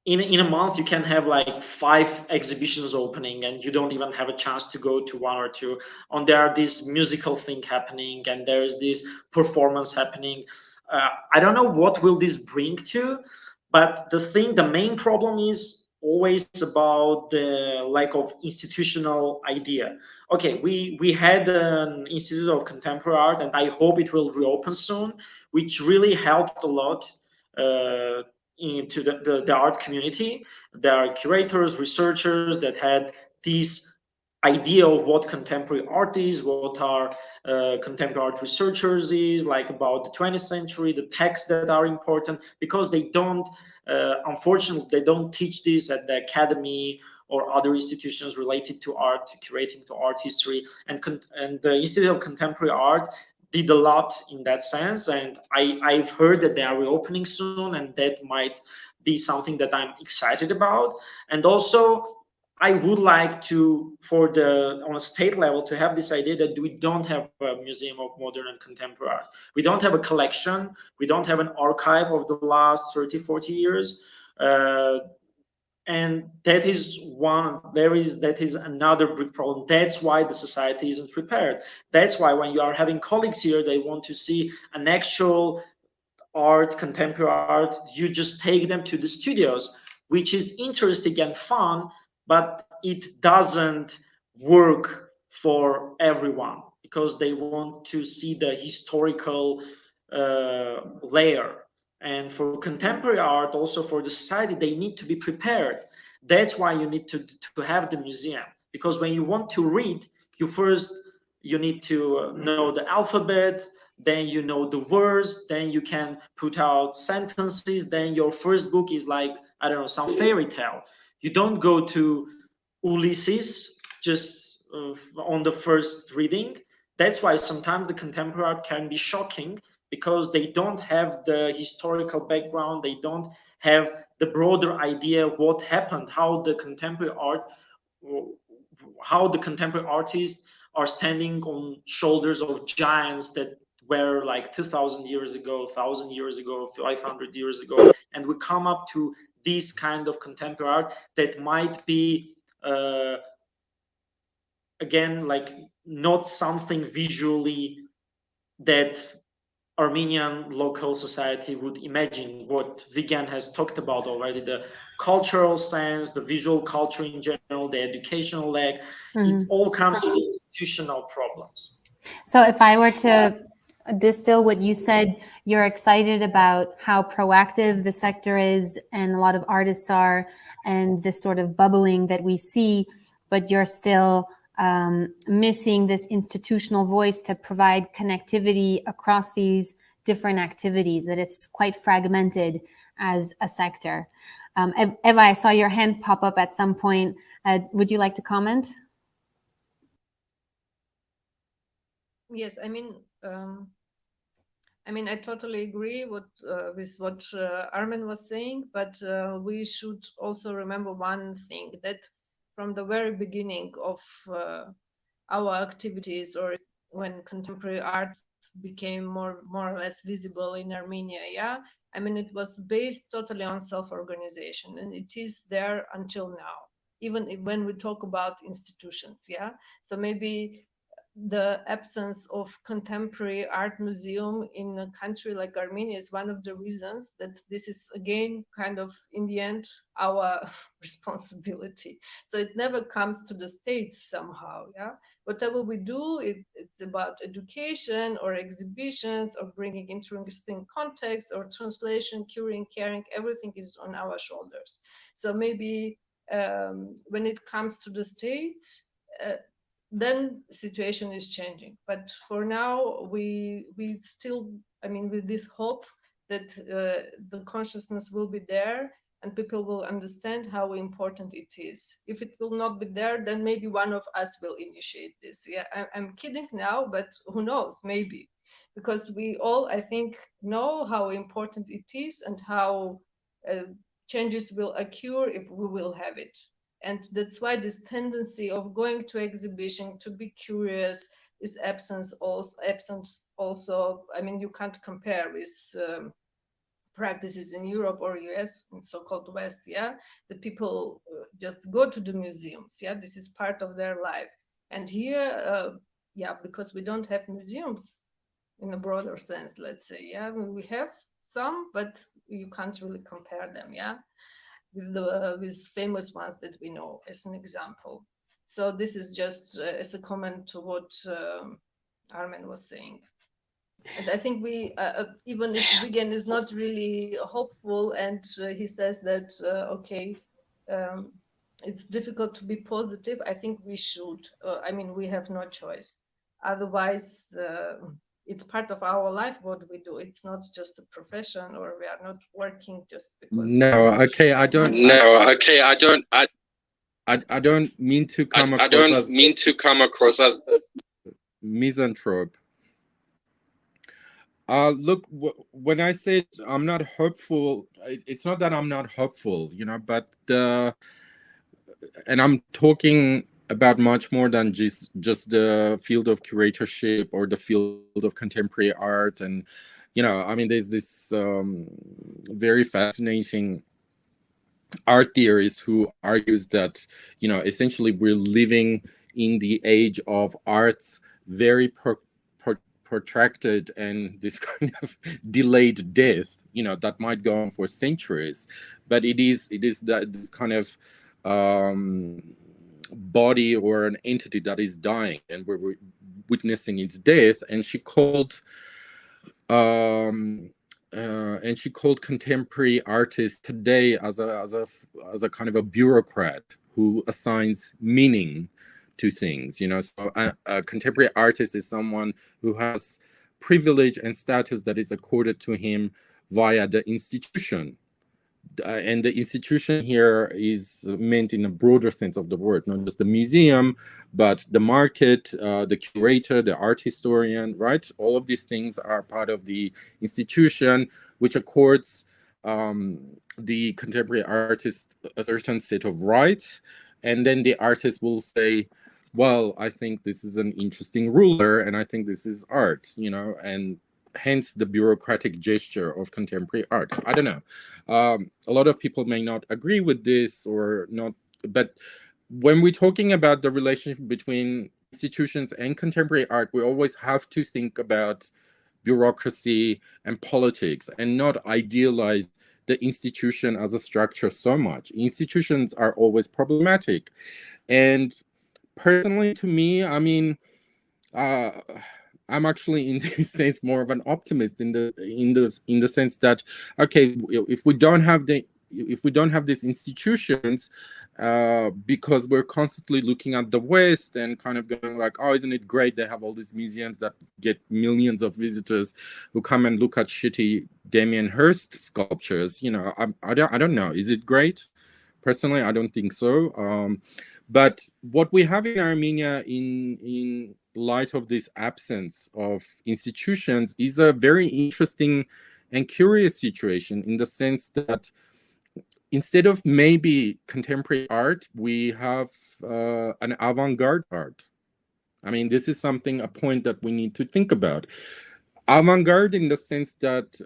in a month you can have like 5 exhibitions opening, and you don't even have a chance to go to 1 or 2. And there are this musical thing happening, and there is this performance happening. I don't know what will this bring to, but the main problem is always about the lack of institutional idea. Okay, we had an Institute of Contemporary Art, and I hope it will reopen soon, which really helped a lot into the art community. There are curators, researchers that had this idea of what contemporary art is, what are contemporary art researchers is, like about the 20th century, the texts that are important, because they don't, unfortunately, they don't teach this at the academy or other institutions related to art, to curating, to art history. And the Institute of Contemporary Art did a lot in that sense. And I've heard that they are reopening soon, and that might be something that I'm excited about. And also, I would like to, on a state level, to have this idea that we don't have a museum of modern and contemporary art. We don't have a collection. We don't have an archive of the last 30, 40 years. And that is another big problem. That's why the society isn't prepared. That's why when you are having colleagues here, they want to see an actual art, contemporary art, you just take them to the studios, which is interesting and fun, but it doesn't work for everyone, because they want to see the historical layer. And for contemporary art, also for the society, they need to be prepared. That's why you need to have the museum, because when you want to read, you need to know the alphabet, then you know the words, then you can put out sentences, then your first book is like, I don't know, some fairy tale. You don't go to Ulysses just on the first reading. That's why sometimes the contemporary art can be shocking, because they don't have the historical background, they don't have the broader idea of what happened, how the contemporary artists are standing on shoulders of giants that were like 2,000 years ago, 1,000 years ago, 500 years ago, and we come up to this kind of contemporary art that might be again, like, not something visually that Armenian local society would imagine. What Vigen has talked about already, the cultural sense, the visual culture in general, the educational lack, it all comes to institutional problems. So if I were to distill what you said, you're excited about how proactive the sector is and a lot of artists are, and this sort of bubbling that we see, but you're still missing this institutional voice to provide connectivity across these different activities, that it's quite fragmented as a sector. Eva, I saw your hand pop up at some point. Would you like to comment? Yes, I mean, I totally agree with what Armen was saying, but we should also remember one thing, that from the very beginning of our activities, or when contemporary art became more or less visible in Armenia, it was based totally on self-organization, and it is there until now, even when we talk about institutions. So maybe the absence of contemporary art museum in a country like Armenia is one of the reasons that this is, again, kind of, in the end, our responsibility. So it never comes to the states somehow. Whatever we do, it's about education or exhibitions or bringing interesting context or translation, curing, caring, everything is on our shoulders. So maybe when it comes to the states, then situation is changing. But for now, we still, with this hope that the consciousness will be there and people will understand how important it is. If it will not be there, then maybe one of us will initiate this. I'm kidding now, but who knows, maybe. Because we all, I think, know how important it is and how changes will occur if we will have it. And that's why this tendency of going to exhibition to be curious is absent also. You can't compare with practices in Europe or US, in so-called West. The people just go to the museums. This is part of their life. And here, because we don't have museums in a broader sense, let's say. We have some, but you can't really compare them. with famous ones that we know as an example. So this is just as a comment to what Armen was saying. And I think we, even if Vigen is not really hopeful, and he says that, okay, it's difficult to be positive, I think we should. I mean, we have no choice. Otherwise, it's part of our life, what we do. It's not just a profession, or we are not working just because... No, okay, I don't... No, okay, I don't mean to come across as misanthrope. Look, when I said I'm not hopeful, it's not that I'm not hopeful, you know, but and I'm talking about much more than just the field of curatorship or the field of contemporary art. And, you know, I mean, there's this very fascinating art theorist who argues that, you know, essentially we're living in the age of art's very protracted and this kind of delayed death, you know, that might go on for centuries, but it is that this kind of body or an entity that is dying, and we're witnessing its death. And she called contemporary artists today as a kind of a bureaucrat who assigns meaning to things, you know. So a contemporary artist is someone who has privilege and status that is accorded to him via the institution. And the institution here is meant in a broader sense of the word, not just the museum, but the market, the curator, the art historian, right? All of these things are part of the institution, which accords the contemporary artist a certain set of rights. And then the artist will say, well, I think this is an interesting ruler, and I think this is art, you know, and hence the bureaucratic gesture of contemporary art. I don't know. A lot of people may not agree with this or not, but when we're talking about the relationship between institutions and contemporary art, we always have to think about bureaucracy and politics and not idealize the institution as a structure so much. Institutions are always problematic. And personally, to me, I mean, I'm actually in this sense more of an optimist in the sense that, okay, if we don't have these institutions, because we're constantly looking at the West and kind of going like, oh, isn't it great they have all these museums that get millions of visitors who come and look at shitty Damien Hirst sculptures, you know. I don't know, is it great? Personally, I don't think so. But what we have in Armenia in light of this absence of institutions is a very interesting and curious situation, in the sense that instead of maybe contemporary art, we have an avant-garde art. I mean, this is a point that we need to think about. Avant-garde in the sense that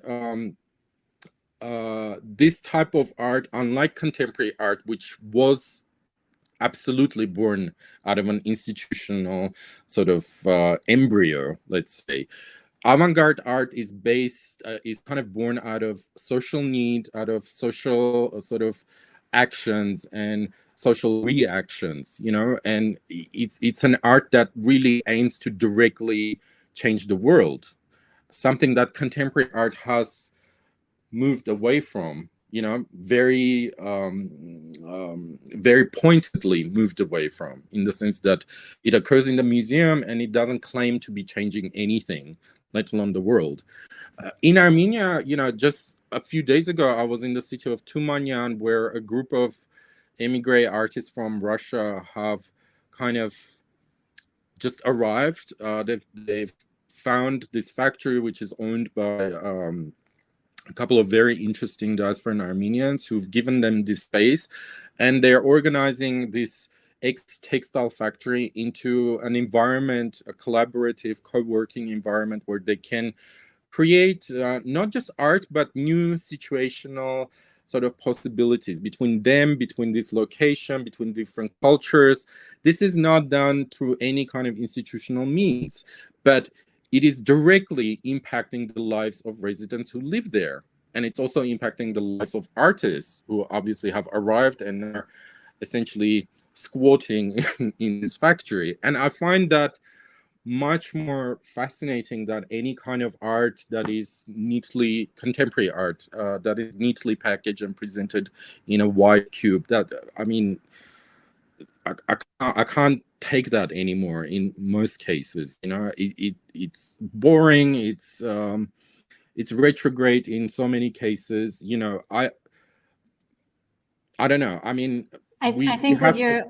this type of art, unlike contemporary art, which was absolutely born out of an institutional sort of embryo, let's say. Avant-garde art is kind of born out of social need, out of social sort of actions and social reactions, you know, and it's an art that really aims to directly change the world, something that contemporary art has moved away from, you know, very pointedly moved away from, in the sense that it occurs in the museum and it doesn't claim to be changing anything, let alone the world. In Armenia, you know, just a few days ago, I was in the city of Tumanyan, where a group of emigre artists from Russia have kind of just arrived. They've found this factory, which is owned by a couple of very interesting diaspora Armenians who've given them this space, and they're organizing this textile factory into an environment, a collaborative co-working environment where they can create not just art, but new situational sort of possibilities between them, between this location, between different cultures. This is not done through any kind of institutional means, but it is directly impacting the lives of residents who live there. and it's also impacting the lives of artists who obviously have arrived and are essentially squatting in this factory. And I find that much more fascinating than any kind of art that is neatly contemporary art, that is neatly packaged and presented in a white cube. That, I mean, I can't take that anymore in most cases. You know, it's boring. It's retrograde in so many cases. You know, I don't know. I mean, I think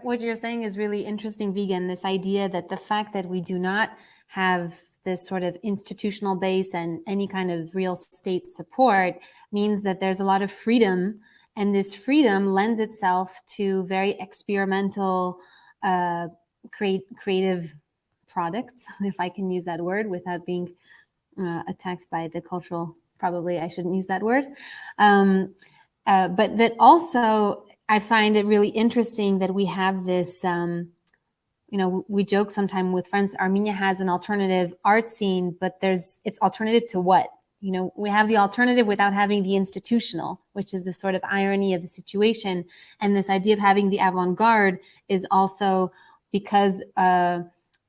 what you're saying is really interesting, Vigen. This idea that the fact that we do not have this sort of institutional base and any kind of real state support means that there's a lot of freedom, and this freedom lends itself to very experimental, creative products, if I can use that word without being attacked by the cultural. Probably I shouldn't use that word, but that also. I find it really interesting that we have this, you know, we joke sometimes with friends, Armenia has an alternative art scene, but it's alternative to what? You know, we have the alternative without having the institutional, which is the sort of irony of the situation. And this idea of having the avant-garde is also because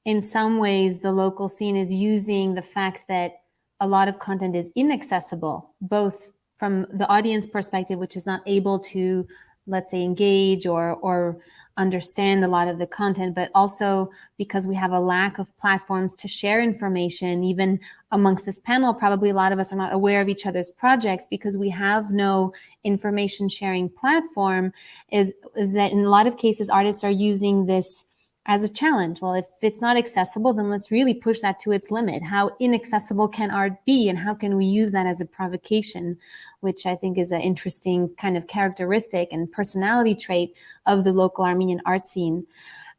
in some ways the local scene is using the fact that a lot of content is inaccessible, both from the audience perspective, which is not able to, let's say, engage or understand a lot of the content, but also because we have a lack of platforms to share information. Even amongst this panel, probably a lot of us are not aware of each other's projects because we have no information sharing platform, is that in a lot of cases, artists are using this as a challenge. Well, if it's not accessible, then let's really push that to its limit. How inaccessible can art be, and how can we use that as a provocation, which I think is an interesting kind of characteristic and personality trait of the local Armenian art scene.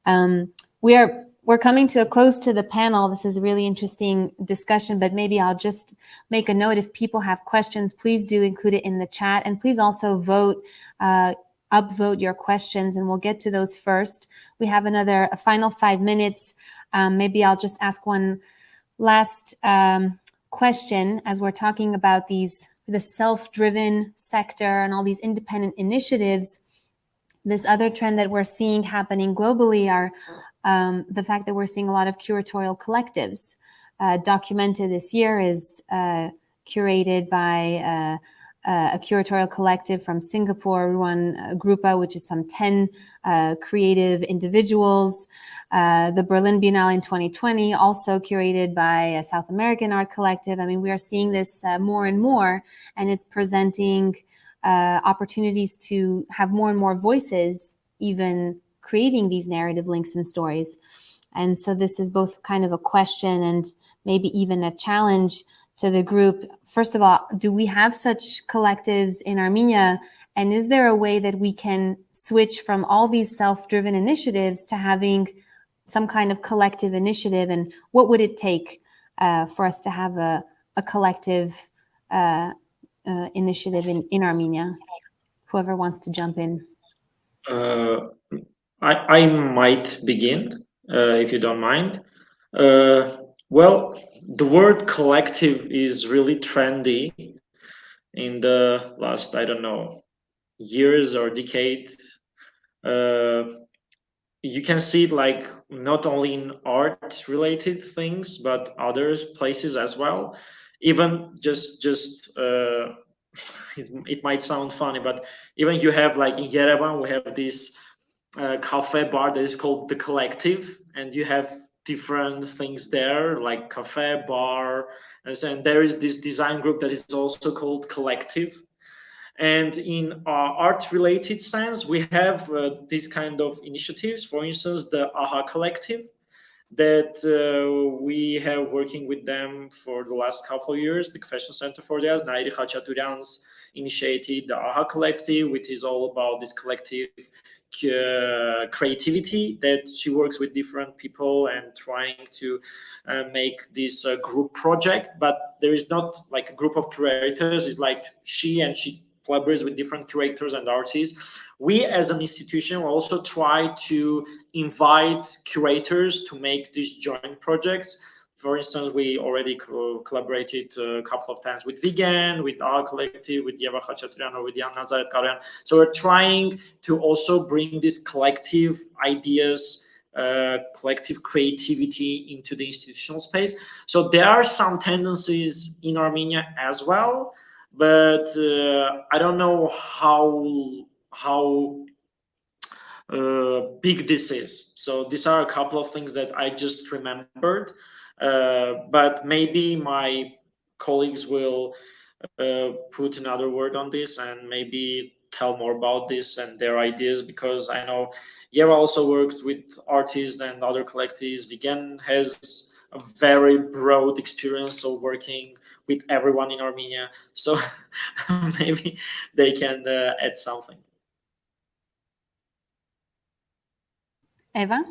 We're coming to a close to the panel. This is a really interesting discussion, but maybe I'll just make a note. If people have questions, please do include it in the chat, and please also vote, upvote your questions, and we'll get to those first. We have a final 5 minutes. Maybe I'll just ask one last question as we're talking about the self-driven sector and all these independent initiatives. This other trend that we're seeing happening globally are the fact that we're seeing a lot of curatorial collectives. Documented this year is curated by a curatorial collective from Singapore, Ruan Grupa, which is some 10 creative individuals. The Berlin Biennale in 2020, also curated by a South American art collective. I mean, we are seeing this more and more, and it's presenting opportunities to have more and more voices, even creating these narrative links and stories. And so this is both kind of a question and maybe even a challenge to the group. First of all, do we have such collectives in Armenia? And is there a way that we can switch from all these self-driven initiatives to having some kind of collective initiative? And what would it take for us to have a collective initiative in Armenia? Whoever wants to jump in. I might begin, if you don't mind. Well, the word collective is really trendy in the last, I don't know, years or decade. You can see it like not only in art related things, but other places as well. Even just it might sound funny, but even you have like in Yerevan, we have this cafe bar that is called The Collective, and you have different things there like cafe, bar, and there is this design group that is also called Collective. And in art related sense, we have these kind of initiatives. For instance, the AHA Collective that we have working with them for the last couple of years, the Fashion Center for the Arts. Eva Khachatryan's initiated the AHA Collective, which is all about this collective creativity that she works with different people and trying to make this group project. But there is not like a group of curators. It's like she collaborates with different curators and artists. We as an institution also try to invite curators to make these joint projects. For instance, we already collaborated a couple of times with Vigen, with our collective, with Eva Khachatryan, or with Anna Gargarian. So we're trying to also bring these collective ideas, collective creativity into the institutional space. So there are some tendencies in Armenia as well, but I don't know how big this is. So these are a couple of things that I just remembered, but maybe my colleagues will put another word on this and maybe tell more about this and their ideas, because I know Eva also worked with artists and other collectives. Vigen has a very broad experience of working with everyone in Armenia, so maybe they can add something. Eva?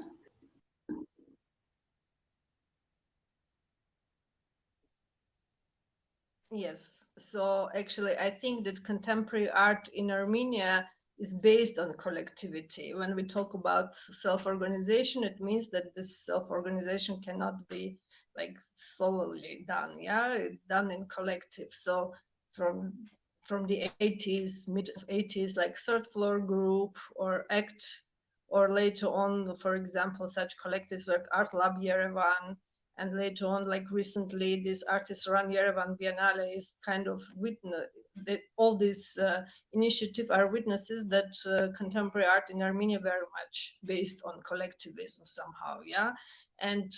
Yes, so actually I think that contemporary art in Armenia is based on collectivity. When we talk about self-organization, it means that this self-organization cannot be like solely done. Yeah, it's done in collective. So from the 80s, mid 80s, like Third Floor Group or ACT, or later on, for example, such collectives like Art Lab Yerevan, and later on, like recently, this Artists Run Yerevan Biennale is kind of witness that all these initiatives are witnesses that contemporary art in Armenia very much based on collectivism somehow, yeah. And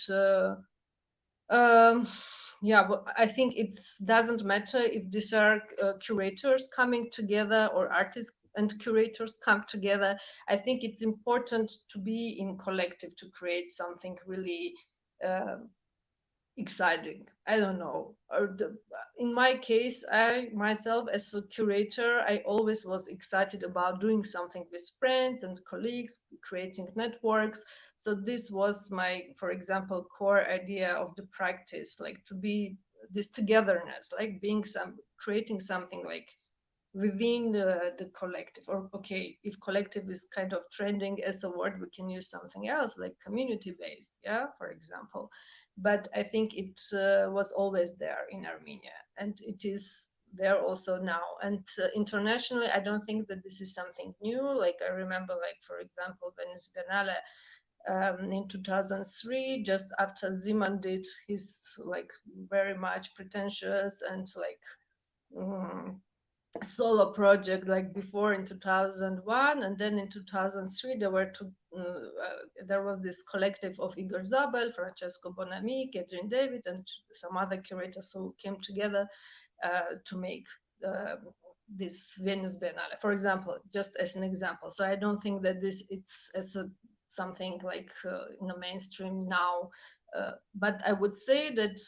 yeah, but I think it doesn't matter if these are curators coming together or artists and curators come together. I think it's important to be in collective to create something really exciting. I don't know. In my case, I myself as a curator, I always was excited about doing something with friends and colleagues, creating networks. So this was my, for example, core idea of the practice, like to be this togetherness, like creating something like within the collective. Or okay, if collective is kind of trending as a word, we can use something else like community-based, yeah, for example. But I think it was always there in Armenia, and it is there also now. And internationally, I don't think that this is something new. Like I remember, like for example, Venice Biennale in 2003, just after Zeman did his like very much pretentious and like solo project, like before in 2001, and then in 2003 there was this collective of Igor Zabel, Francesco Bonami, Catherine David, and some other curators who came together to make this Venice Biennale, for example, just as an example. So I don't think that it's as something like in the mainstream now, but I would say that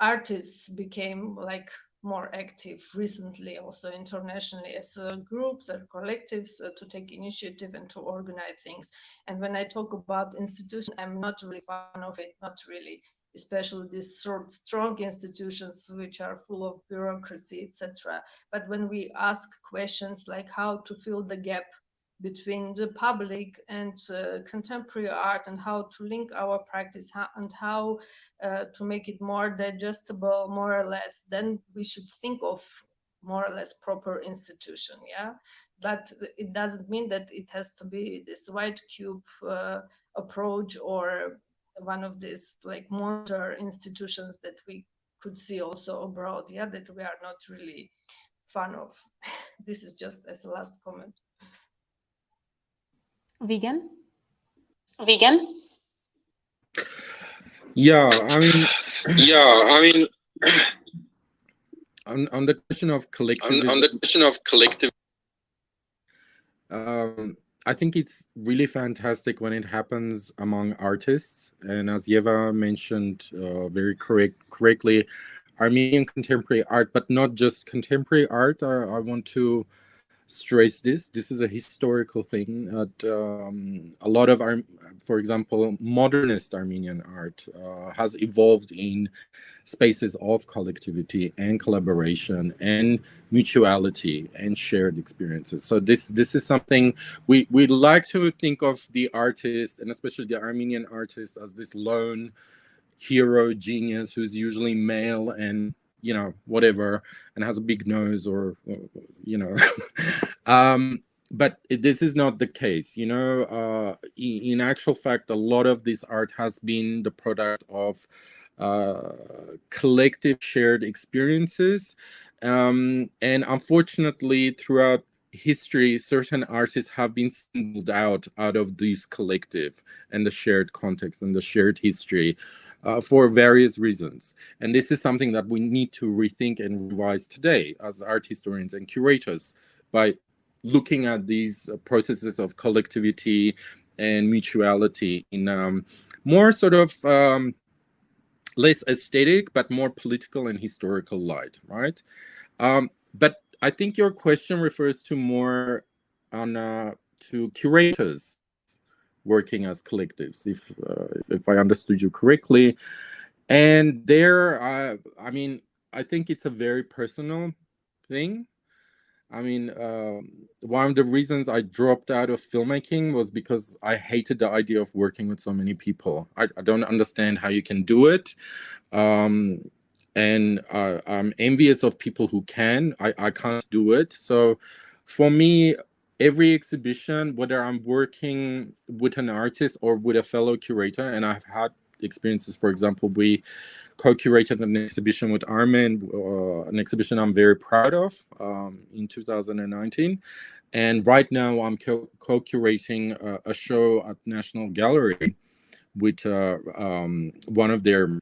artists became like more active recently, also internationally, as groups or collectives to take initiative and to organize things. And when I talk about institutions, I'm not really fan of it, not really, especially these sort of strong institutions which are full of bureaucracy, etc. But when we ask questions like how to fill the gap between the public and contemporary art, and how to link our practice and how to make it more digestible, more or less, then we should think of more or less proper institution, yeah. But it doesn't mean that it has to be this white cube approach or one of these like monster institutions that we could see also abroad, yeah, that we are not really fan of. This is just as a last comment. Vigen? Vigen? Yeah, I mean, on the question of collectivism, I think it's really fantastic when it happens among artists. And as Eva mentioned very correctly, Armenian contemporary art, but not just contemporary art. I want to stress this. This is a historical thing that a lot of, for example, modernist Armenian art has evolved in spaces of collectivity and collaboration and mutuality and shared experiences. So this is something we'd like to think of the artist, and especially the Armenian artist, as this lone hero genius who's usually male and, you know, whatever, and has a big nose, or you know. But this is not the case, you know. In actual fact, a lot of this art has been the product of collective shared experiences, and unfortunately throughout history, certain artists have been singled out of this collective and the shared context and the shared history for various reasons. And this is something that we need to rethink and revise today as art historians and curators, by looking at these processes of collectivity and mutuality in more sort of less aesthetic but more political and historical light, right? But I think your question refers to more on to curators working as collectives, if I understood you correctly. And there, I mean, I think it's a very personal thing. I mean, one of the reasons I dropped out of filmmaking was because I hated the idea of working with so many people. I don't understand how you can do it. And I'm envious of people who can. I can't do it. So for me, every exhibition, whether I'm working with an artist or with a fellow curator, and I've had experiences, for example, we co-curated an exhibition with Armen, an exhibition I'm very proud of, in 2019. And right now I'm co-curating a show at National Gallery with one of their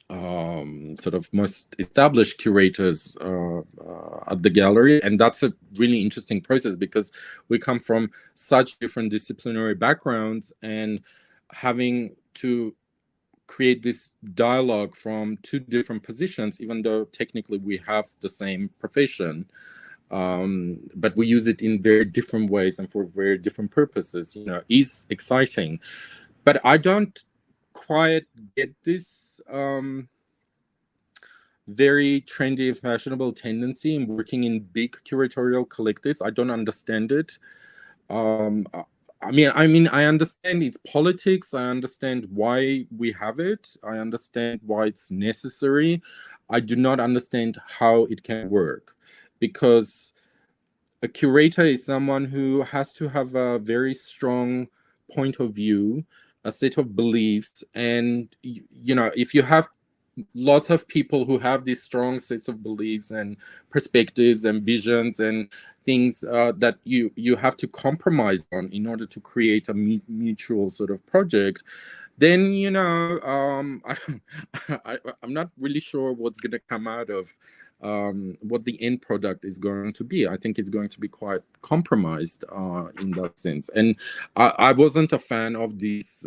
sort of most established curators at the gallery. And that's a really interesting process because we come from such different disciplinary backgrounds, and having to create this dialogue from two different positions, even though technically we have the same profession, but we use it in very different ways and for very different purposes, you know, is exciting. But I don't quite get this very trendy and fashionable tendency in working in big curatorial collectives. I don't understand it. I mean, I understand its politics. I understand why we have it. I understand why it's necessary. I do not understand how it can work, because a curator is someone who has to have a very strong point of view, a set of beliefs, and you know, if you have lots of people who have these strong sets of beliefs and perspectives and visions and things that you have to compromise on in order to create a mutual sort of project, then, you know, I'm not really sure what's going to come out of what the end product is going to be. I think it's going to be quite compromised in that sense. And I wasn't a fan of these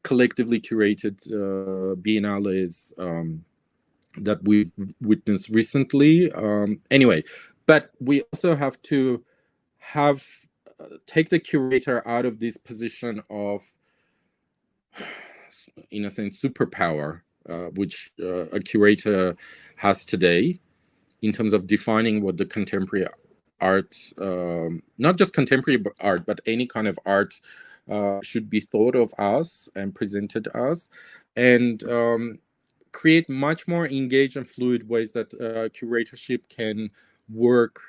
collectively curated biennales that we've witnessed recently. Anyway, but we also have to take the curator out of this position of, in a sense, superpower, which a curator has today in terms of defining what the contemporary art, not just contemporary art, but any kind of art should be thought of as and presented as, and create much more engaged and fluid ways that curatorship can work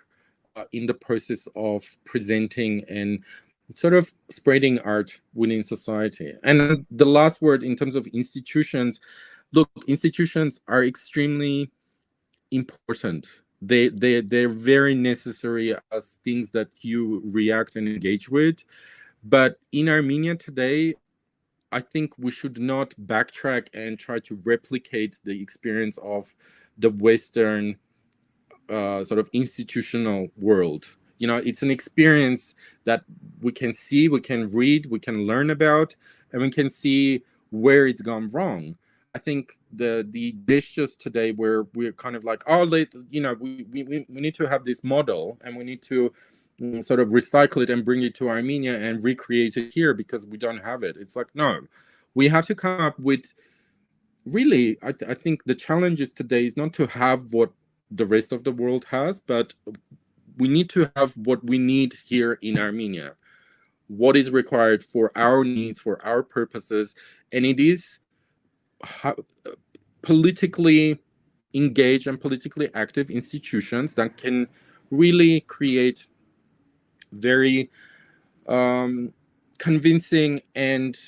in the process of presenting and sort of spreading art within society. And the last word in terms of institutions, look, institutions are extremely important. They're very necessary as things that you react and engage with. But in Armenia today, I think we should not backtrack and try to replicate the experience of the Western sort of institutional world. You know, it's an experience that we can see, we can read, we can learn about, and we can see where it's gone wrong. I think the gestures today where we're kind of like, oh, you know, we need to have this model and we need to sort of recycle it and bring it to Armenia and recreate it here because we don't have it. It's like, no, we have to come up with, really, I think the challenge is today is not to have what the rest of the world has, but we need to have what we need here in Armenia, what is required for our needs, for our purposes. And it is politically engaged and politically active institutions that can really create very convincing and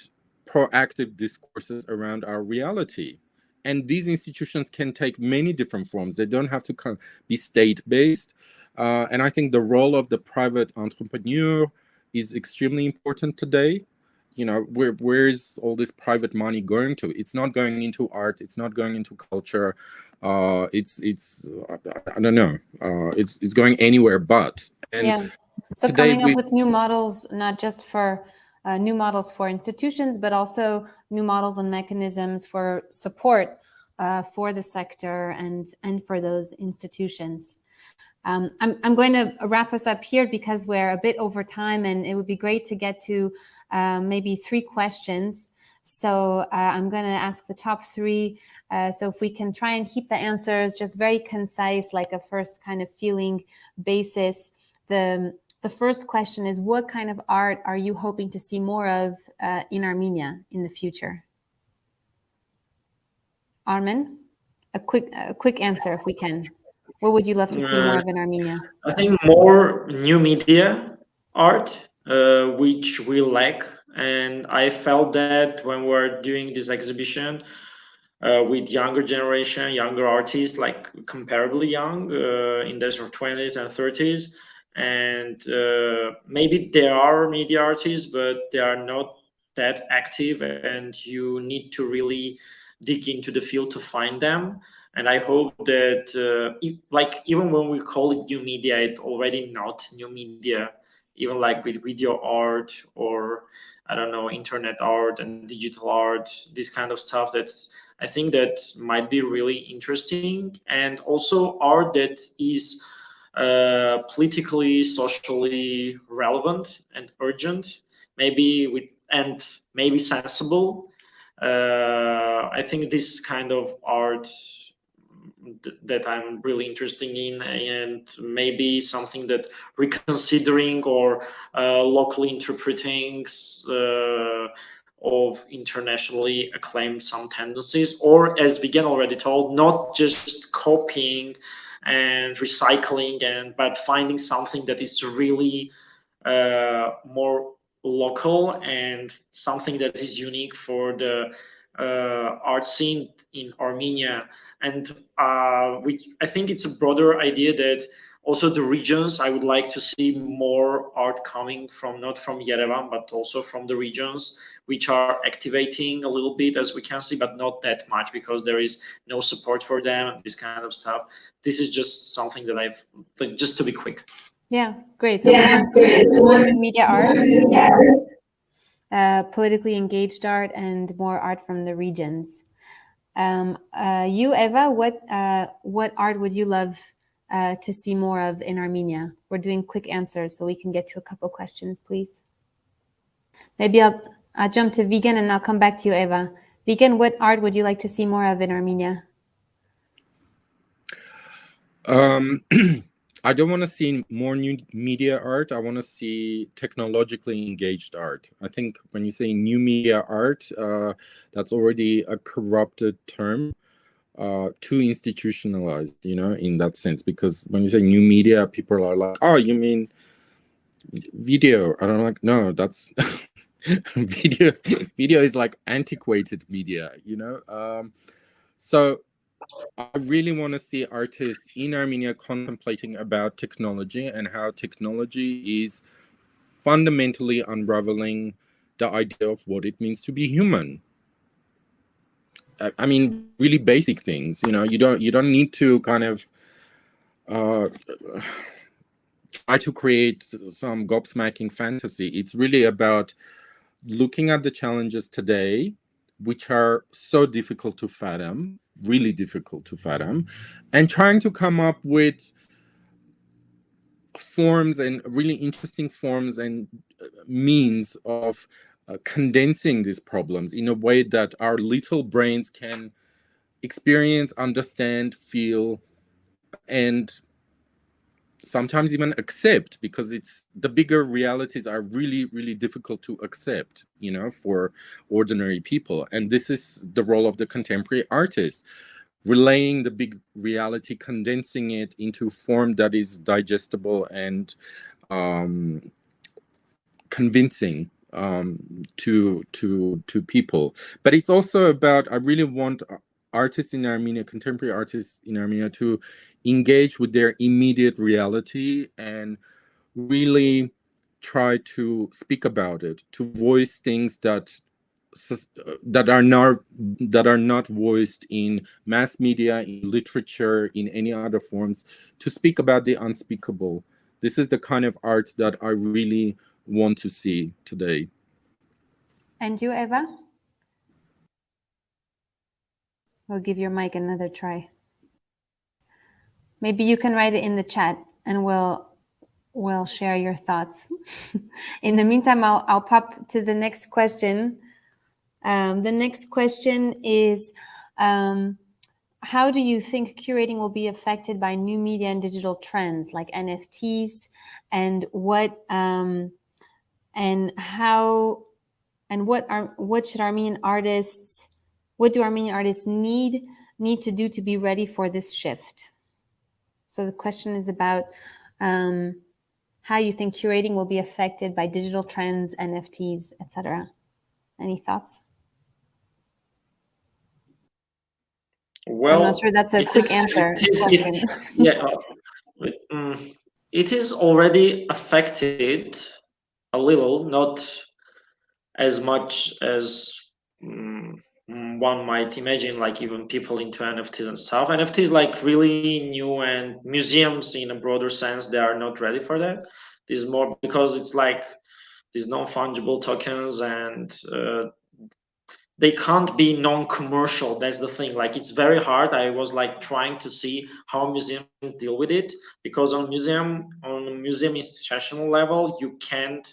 proactive discourses around our reality. And these institutions can take many different forms. They don't have to be state-based. And I think the role of the private entrepreneur is extremely important today. You know, where is all this private money going to? It's not going into art. It's not going into culture. It's I don't know. It's going anywhere but. And yeah. So coming up with new models, not just for new models for institutions, but also new models and mechanisms for support for the sector and for those institutions. I'm going to wrap us up here because we're a bit over time, and it would be great to get to maybe 3 questions. So I'm going to ask the top 3. So if we can try and keep the answers just very concise, like a first kind of feeling basis. The first question is, what kind of art are you hoping to see more of in Armenia in the future? Armen, a quick answer if we can. What would you love to see more of in Armenia? I think more new media art, which we lack. And I felt that when we're doing this exhibition with younger generation, younger artists, like comparably young, in their 20s and 30s. And maybe there are media artists, but they are not that active, and you need to really dig into the field to find them. And I hope that like even when we call it new media, it's already not new media, even like with video art or I don't know, internet art and digital art, this kind of stuff that I think that might be really interesting. And also art that is politically, socially relevant and urgent, maybe maybe sensible. I think this kind of art that I'm really interested in, and maybe something that reconsidering or locally interpreting of internationally acclaimed some tendencies, or as Vigen already told, not just copying and recycling, but finding something that is really more local and something that is unique for the art scene in Armenia. And which I think it's a broader idea that also the regions, I would like to see more art coming from, not from Yerevan, but also from the regions, which are activating a little bit, as we can see, but not that much because there is no support for them, this kind of stuff. This is just something that I've, like, just to be quick. Yeah, great. So more media art, politically engaged art, and more art from the regions. You, Eva, what art would you love to see more of in Armenia? We're doing quick answers so we can get to a couple questions, please. Maybe I'll jump to Vigen and I'll come back to you, Eva. Vigen, what art would you like to see more of in Armenia? I don't want to see more new media art. I want to see technologically engaged art. I think when you say new media art, that's already a corrupted term, too institutionalized, you know, in that sense. Because when you say new media, people are like, oh, you mean video? And I'm like, no, that's video. Video is like antiquated media, you know. So I really want to see artists in Armenia contemplating about technology and how technology is fundamentally unraveling the idea of what it means to be human. I mean, really basic things, you know. You don't need to kind of try to create some gobsmacking fantasy. It's really about looking at the challenges today, which are so difficult to fathom, really difficult to fathom, and trying to come up with forms and really interesting forms and means of condensing these problems in a way that our little brains can experience, understand, feel, and sometimes even accept, because it's the bigger realities are really, really difficult to accept, you know, for ordinary people. And this is the role of the contemporary artist, relaying the big reality, condensing it into form that is digestible and convincing to people. But it's also about, I really want artists in Armenia, contemporary artists in Armenia, to engage with their immediate reality and really try to speak about it, to voice things that are not voiced in mass media, in literature, in any other forms, to speak about the unspeakable. This is the kind of art that I really want to see today. And you, Eva? We'll give your mic another try. Maybe you can write it in the chat and we'll share your thoughts. In the meantime, I'll pop to the next question. The next question is, how do you think curating will be affected by new media and digital trends like NFTs, and what should Armenian artists, what do Armenian artists need to do to be ready for this shift? So the question is about how you think curating will be affected by digital trends, NFTs, etc. Any thoughts? Well, I'm not sure that's a quick answer. It is already affected a little, not as much as one might imagine, like even people into NFTs and stuff. NFTs like really new, and museums in a broader sense, they are not ready for that. This is more because it's like these non-fungible tokens, and they can't be non-commercial. That's the thing. Like, it's very hard. I was like trying to see how museums deal with it, because on museum institutional level, you can't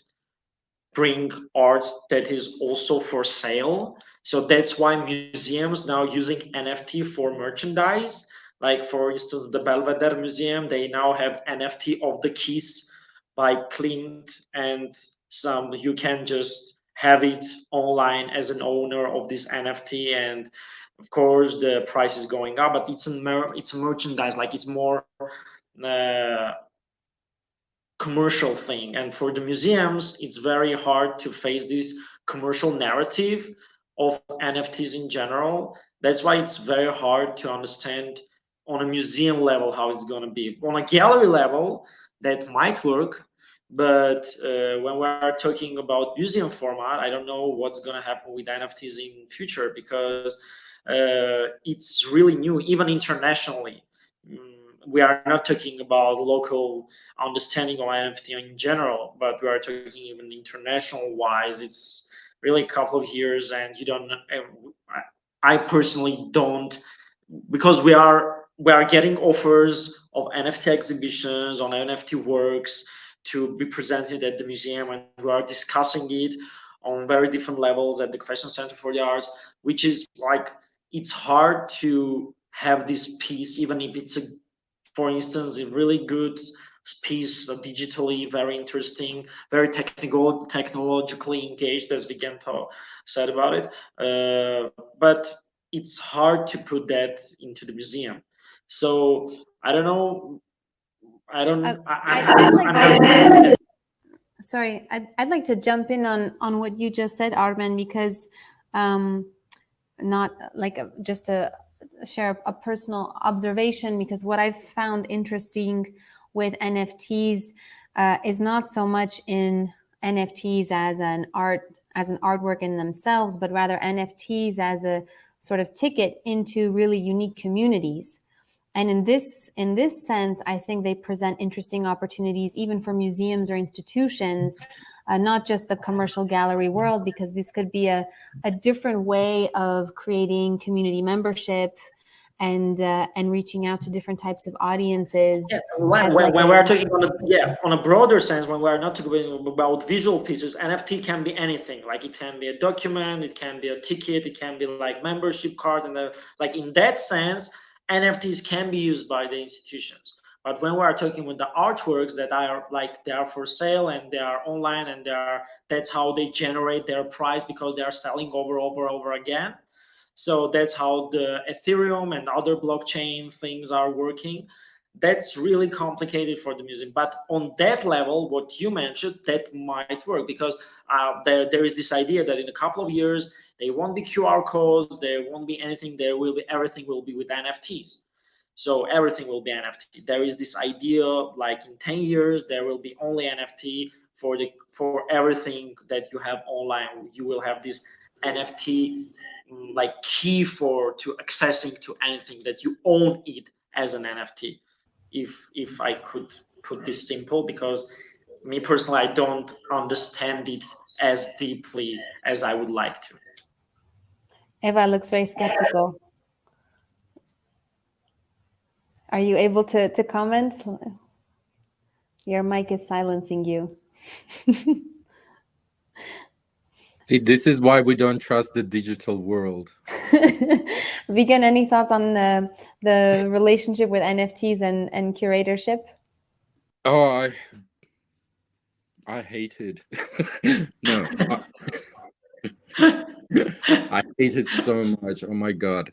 bring art that is also for sale. So that's why museums now using NFT for merchandise. Like, for instance, the Belvedere Museum, they now have NFT of the keys by Klimt, and some you can just have it online as an owner of this NFT. And of course the price is going up, but it's a merchandise, like it's more commercial thing. And for the museums, it's very hard to face this commercial narrative of NFTs in general. That's why it's very hard to understand on a museum level how it's going to be. On a gallery level, that might work, but when we're talking about museum format, I don't know what's going to happen with NFTs in future, because it's really new, even internationally. We are not talking about local understanding of NFT in general, but we are talking even international wise. It's really a couple of years, and you don't. I personally don't, because we are getting offers of NFT exhibitions on NFT works to be presented at the museum, and we are discussing it on very different levels at the Fashion Center for the Arts, which is like, it's hard to have this piece, even if it's for instance, a really good piece, digitally very interesting, very technologically engaged, as Vigen said about it. But it's hard to put that into the museum. So I don't know. Sorry, I'd like to jump in on what you just said, Armen, because not like just to share a personal observation, because what I've found interesting with NFTs is not so much in NFTs as an artwork in themselves, but rather NFTs as a sort of ticket into really unique communities. And in this sense, I think they present interesting opportunities even for museums or institutions, not just the commercial gallery world, because this could be a different way of creating community membership and reaching out to different types of audiences. Yeah, when we're talking on a broader sense, when we're not talking about visual pieces, NFT can be anything. Like, it can be a document, it can be a ticket, it can be like membership card, and like in that sense, NFTs can be used by the institutions. But when we are talking about the artworks that are like they are for sale and they are online and that's how they generate their price because they are selling over again. So that's how the Ethereum and other blockchain things are working. That's really complicated for the museum. But on that level, what you mentioned, that might work because there is this idea that in a couple of years, there won't be QR codes, there won't be anything, everything will be with NFTs. So everything will be NFT. There is this idea like in 10 years, there will be only NFT for everything that you have online. You will have this NFT like key to accessing to anything that you own it as an NFT. If I could put this simple, because me personally, I don't understand it as deeply as I would like to. Eva looks very skeptical. Are you able to comment? Your mic is silencing you. See, this is why we don't trust the digital world. Vigen, any thoughts on the relationship with NFTs and curatorship? Oh, I hate it. No, I hate it so much. Oh my God.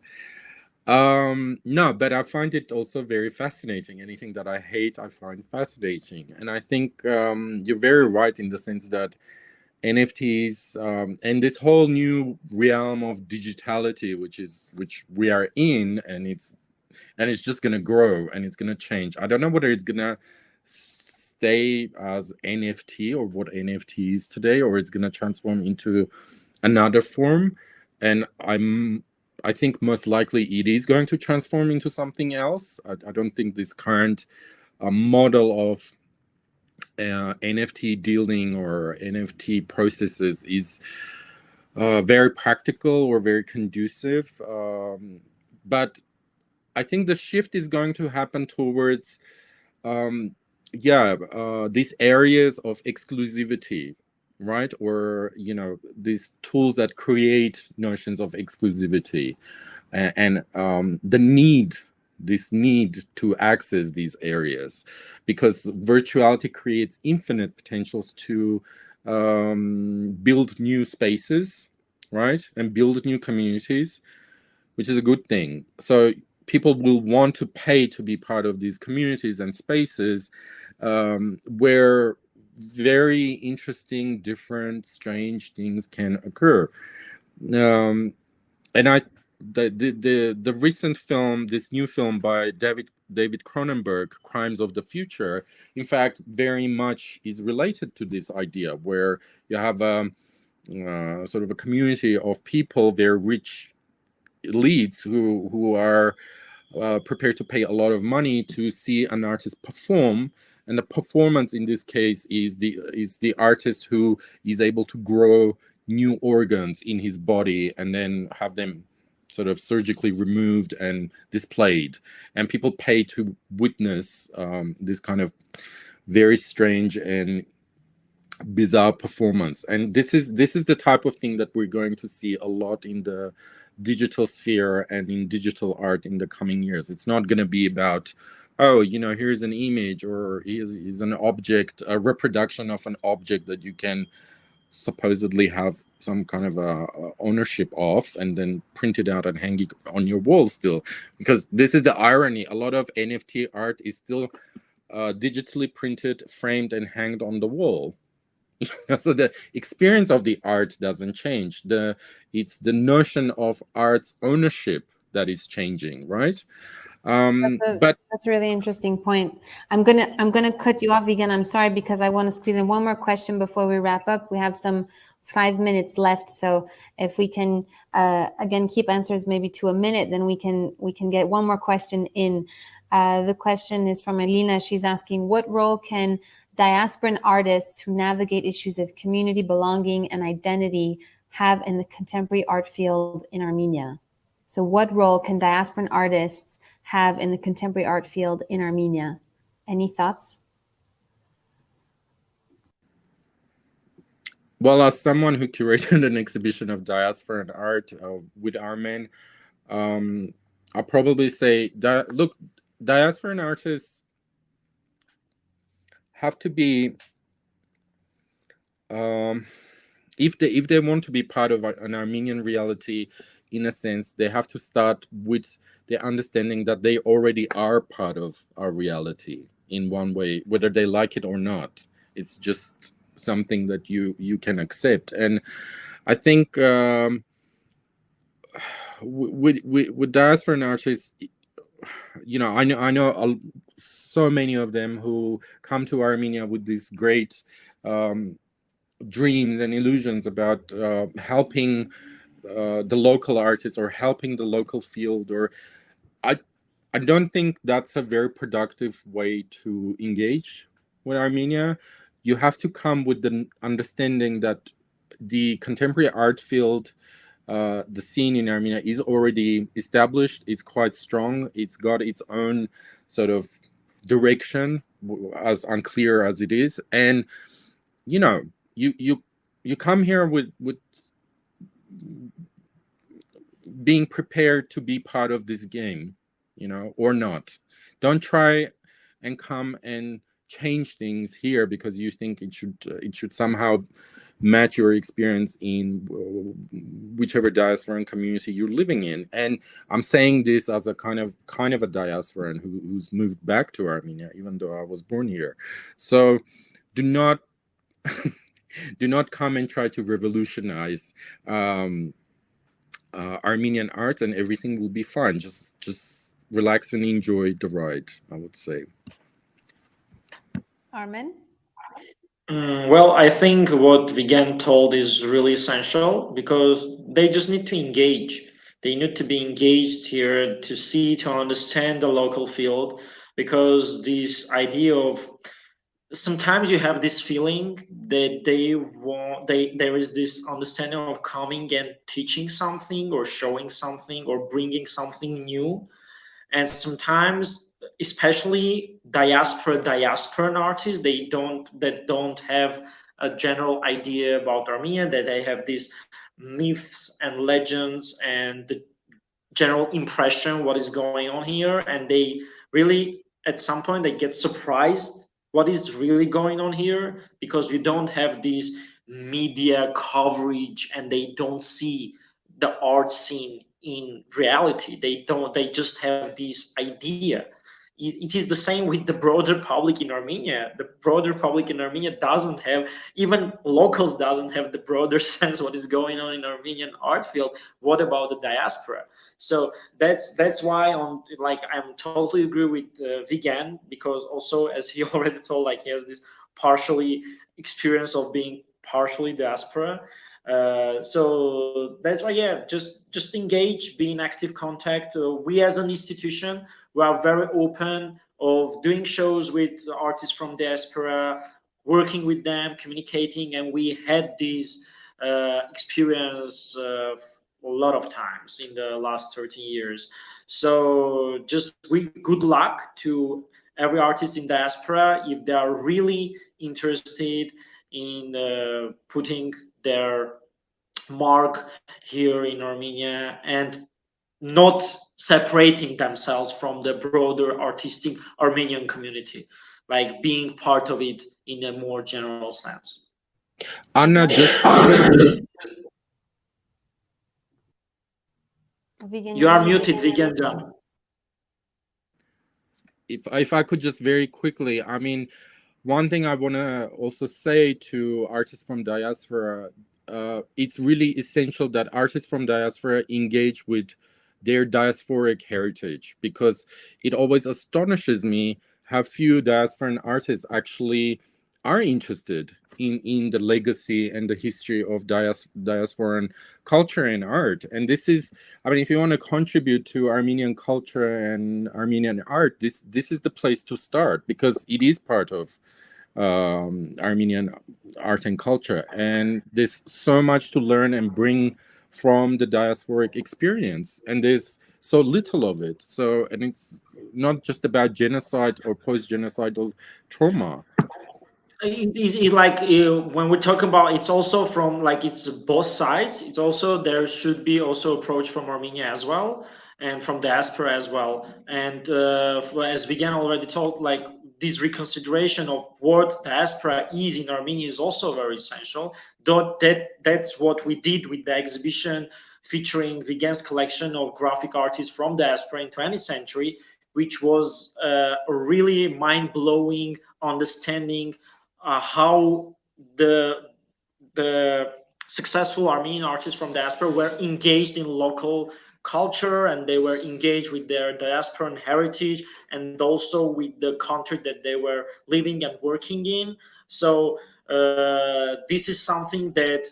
No, but I find it also very fascinating. Anything that I hate, I find fascinating. And I think you're very right in the sense that NFTs and this whole new realm of digitality, which we are in, and it's just gonna grow and it's gonna change. I don't know whether it's gonna stay as NFT or what NFT is today, or it's gonna transform into another form. And I think most likely it is going to transform into something else. I don't think this current model of NFT dealing or NFT processes is very practical or very conducive. But I think the shift is going to happen towards, these areas of exclusivity, right? Or, these tools that create notions of exclusivity and this need to access these areas, because virtuality creates infinite potentials to build new spaces, right? And build new communities, which is a good thing. So people will want to pay to be part of these communities and spaces where very interesting, different, strange things can occur. And the recent film, this new film by David Cronenberg, Crimes of the Future, in fact, very much is related to this idea where you have a sort of a community of people, very rich elites who are prepared to pay a lot of money to see an artist perform, and the performance in this case is the artist who is able to grow new organs in his body and then have them sort of surgically removed and displayed, and people pay to witness this kind of very strange and bizarre performance. And this is the type of thing that we're going to see a lot in the digital sphere and in digital art in the coming years. It's not going to be about, oh, here's an image, or here's an object, a reproduction of an object that you can supposedly have some kind of ownership of, and then print it out and hang it on your wall still. Because this is the irony. A lot of NFT art is still digitally printed, framed, and hanged on the wall. So the experience of the art doesn't change. It's the notion of art's ownership that is changing, right? But that's a really interesting point. I'm gonna cut you off, Vigen. I'm sorry, because I want to squeeze in one more question before we wrap up. We have some 5 minutes left, so if we can again keep answers maybe to a minute, then we can get one more question in. The question is from Elena. She's asking, what role can diasporan artists who navigate issues of community belonging and identity have in the contemporary art field in Armenia? So what role can diasporan artists have in the contemporary art field in Armenia? Any thoughts? Well, as someone who curated an exhibition of diasporan art with Armen, I'll probably say that, look, diasporan artists have to be, if they want to be part of an Armenian reality, in a sense, they have to start with the understanding that they already are part of our reality in one way, whether they like it or not. It's just something that you can accept. And I think with diaspora artists, you know, I know so many of them who come to Armenia with these great dreams and illusions about helping the local artists or helping the local field, or I don't think that's a very productive way to engage with Armenia. You have to come with the understanding that the contemporary art field, the scene in Armenia is already established. It's quite strong. It's got its own sort of direction, as unclear as it is. And you know, you come here with being prepared to be part of this game, you know, or not. Don't try and come and change things here because you think it should somehow match your experience in whichever diasporan community you're living in. And I'm saying this as a kind of a diasporan who's moved back to Armenia, even though I was born here. So do not come and try to revolutionize Armenian art, and everything will be fine. Just relax and enjoy the ride, I would say. Armen? Well, I think what Vigen told is really essential, because they just need to engage. They need to be engaged here to see, to understand the local field, because this idea of, sometimes you have this feeling that there is this understanding of coming and teaching something or showing something or bringing something new. And sometimes, especially diasporan artists, that don't have a general idea about Armenia, that they have these myths and legends and the general impression what is going on here, and they really at some point they get surprised what is really going on here, because you don't have this media coverage and they don't see the art scene in reality. They just have this idea. It is the same with the broader public in Armenia. The broader public in Armenia doesn't have, even locals doesn't have the broader sense what is going on in Armenian art field. What about the diaspora? So that's why I'm totally agree with Vigen, because also, as he already told, like he has this partially experience of being partially diaspora. So that's why, yeah, just engage, be in active contact. We as an institution, we are very open of doing shows with artists from diaspora, working with them, communicating, and we had this experience a lot of times in the last 13 years. So just good luck to every artist in diaspora if they are really interested in putting their mark here in Armenia and not separating themselves from the broader artistic Armenian community, like being part of it in a more general sense. Anna, just you are muted, Vigen Jan. If I could just very quickly, I mean, one thing I want to also say to artists from diaspora, it's really essential that artists from diaspora engage with their diasporic heritage, because it always astonishes me how few diasporan artists actually are interested in the legacy and the history of diasporan culture and art. And this is, I mean, if you want to contribute to Armenian culture and Armenian art, this is the place to start, because it is part of Armenian art and culture, and there's so much to learn and bring from the diasporic experience, and there's so little of it. So, and it's not just about genocide or post-genocidal trauma. When we talk about, it's also from it's both sides. It's also, there should be also approach from Armenia as well and from diaspora as well. And as Vigen already told, this reconsideration of what diaspora is in Armenia is also very essential. That's what we did with the exhibition featuring Vigen's collection of graphic artists from diaspora in 20th century, which was a really mind-blowing understanding how the successful Armenian artists from diaspora were engaged in local culture, and they were engaged with their diasporan heritage and also with the country that they were living and working in. So this is something that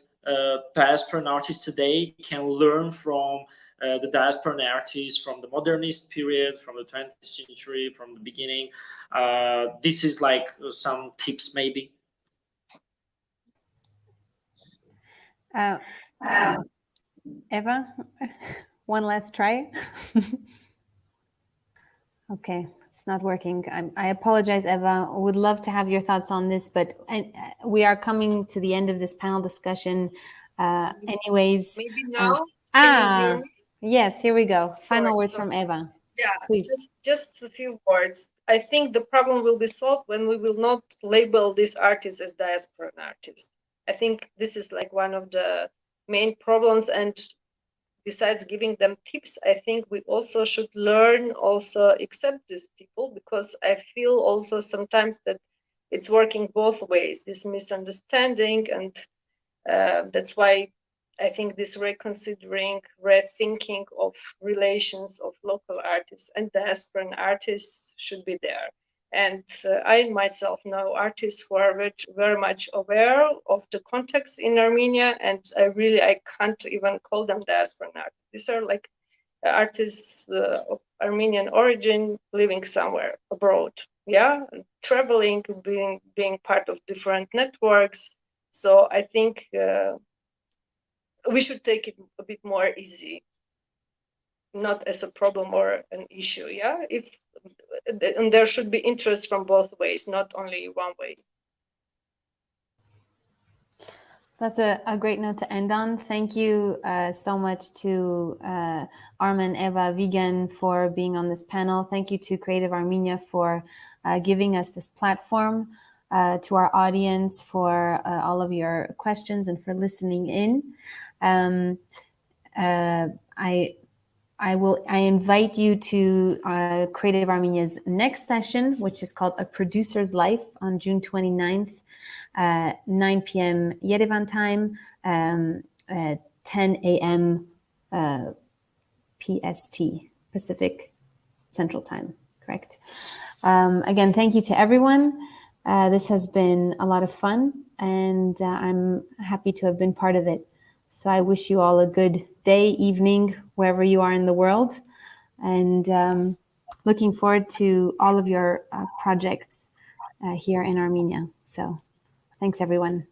diasporan artists today can learn from the diasporan artists from the modernist period, from the 20th century, from the beginning. This is like some tips maybe. Eva, one last try. Okay, it's not working. I apologize, Eva. Would love to have your thoughts on this, but we are coming to the end of this panel discussion. Anyways. Maybe now? Can you hear me? Yes, here we go. Sorry, Final words from Eva. Yeah, please. just a few words. I think the problem will be solved when we will not label these artists as diasporan artists. I think this is like one of the main problems, and besides giving them tips, I think we also should learn also accept these people, because I feel also sometimes that it's working both ways, this misunderstanding, and that's why I think this reconsidering, rethinking of relations of local artists and diasporan artists should be there. And I myself know artists who are very much aware of the context in Armenia, and I can't even call them diasporan artists. These are like artists of Armenian origin living somewhere abroad, yeah, traveling, being part of different networks. So I think we should take it a bit more easy, not as a problem or an issue, yeah? And there should be interest from both ways, not only one way. That's a great note to end on. Thank you so much to Armen, Eva, Vigen for being on this panel. Thank you to Creative Armenia for giving us this platform, to our audience for all of your questions and for listening in. I invite you to Creative Armenia's next session, which is called A Producer's Life, on June 29th, 9 p.m. Yerevan time, 10 a.m. PST, Pacific Central Time, correct? Again, thank you to everyone. This has been a lot of fun, and I'm happy to have been part of it. So I wish you all a good day, evening, wherever you are in the world, and looking forward to all of your projects here in Armenia. So thanks, everyone.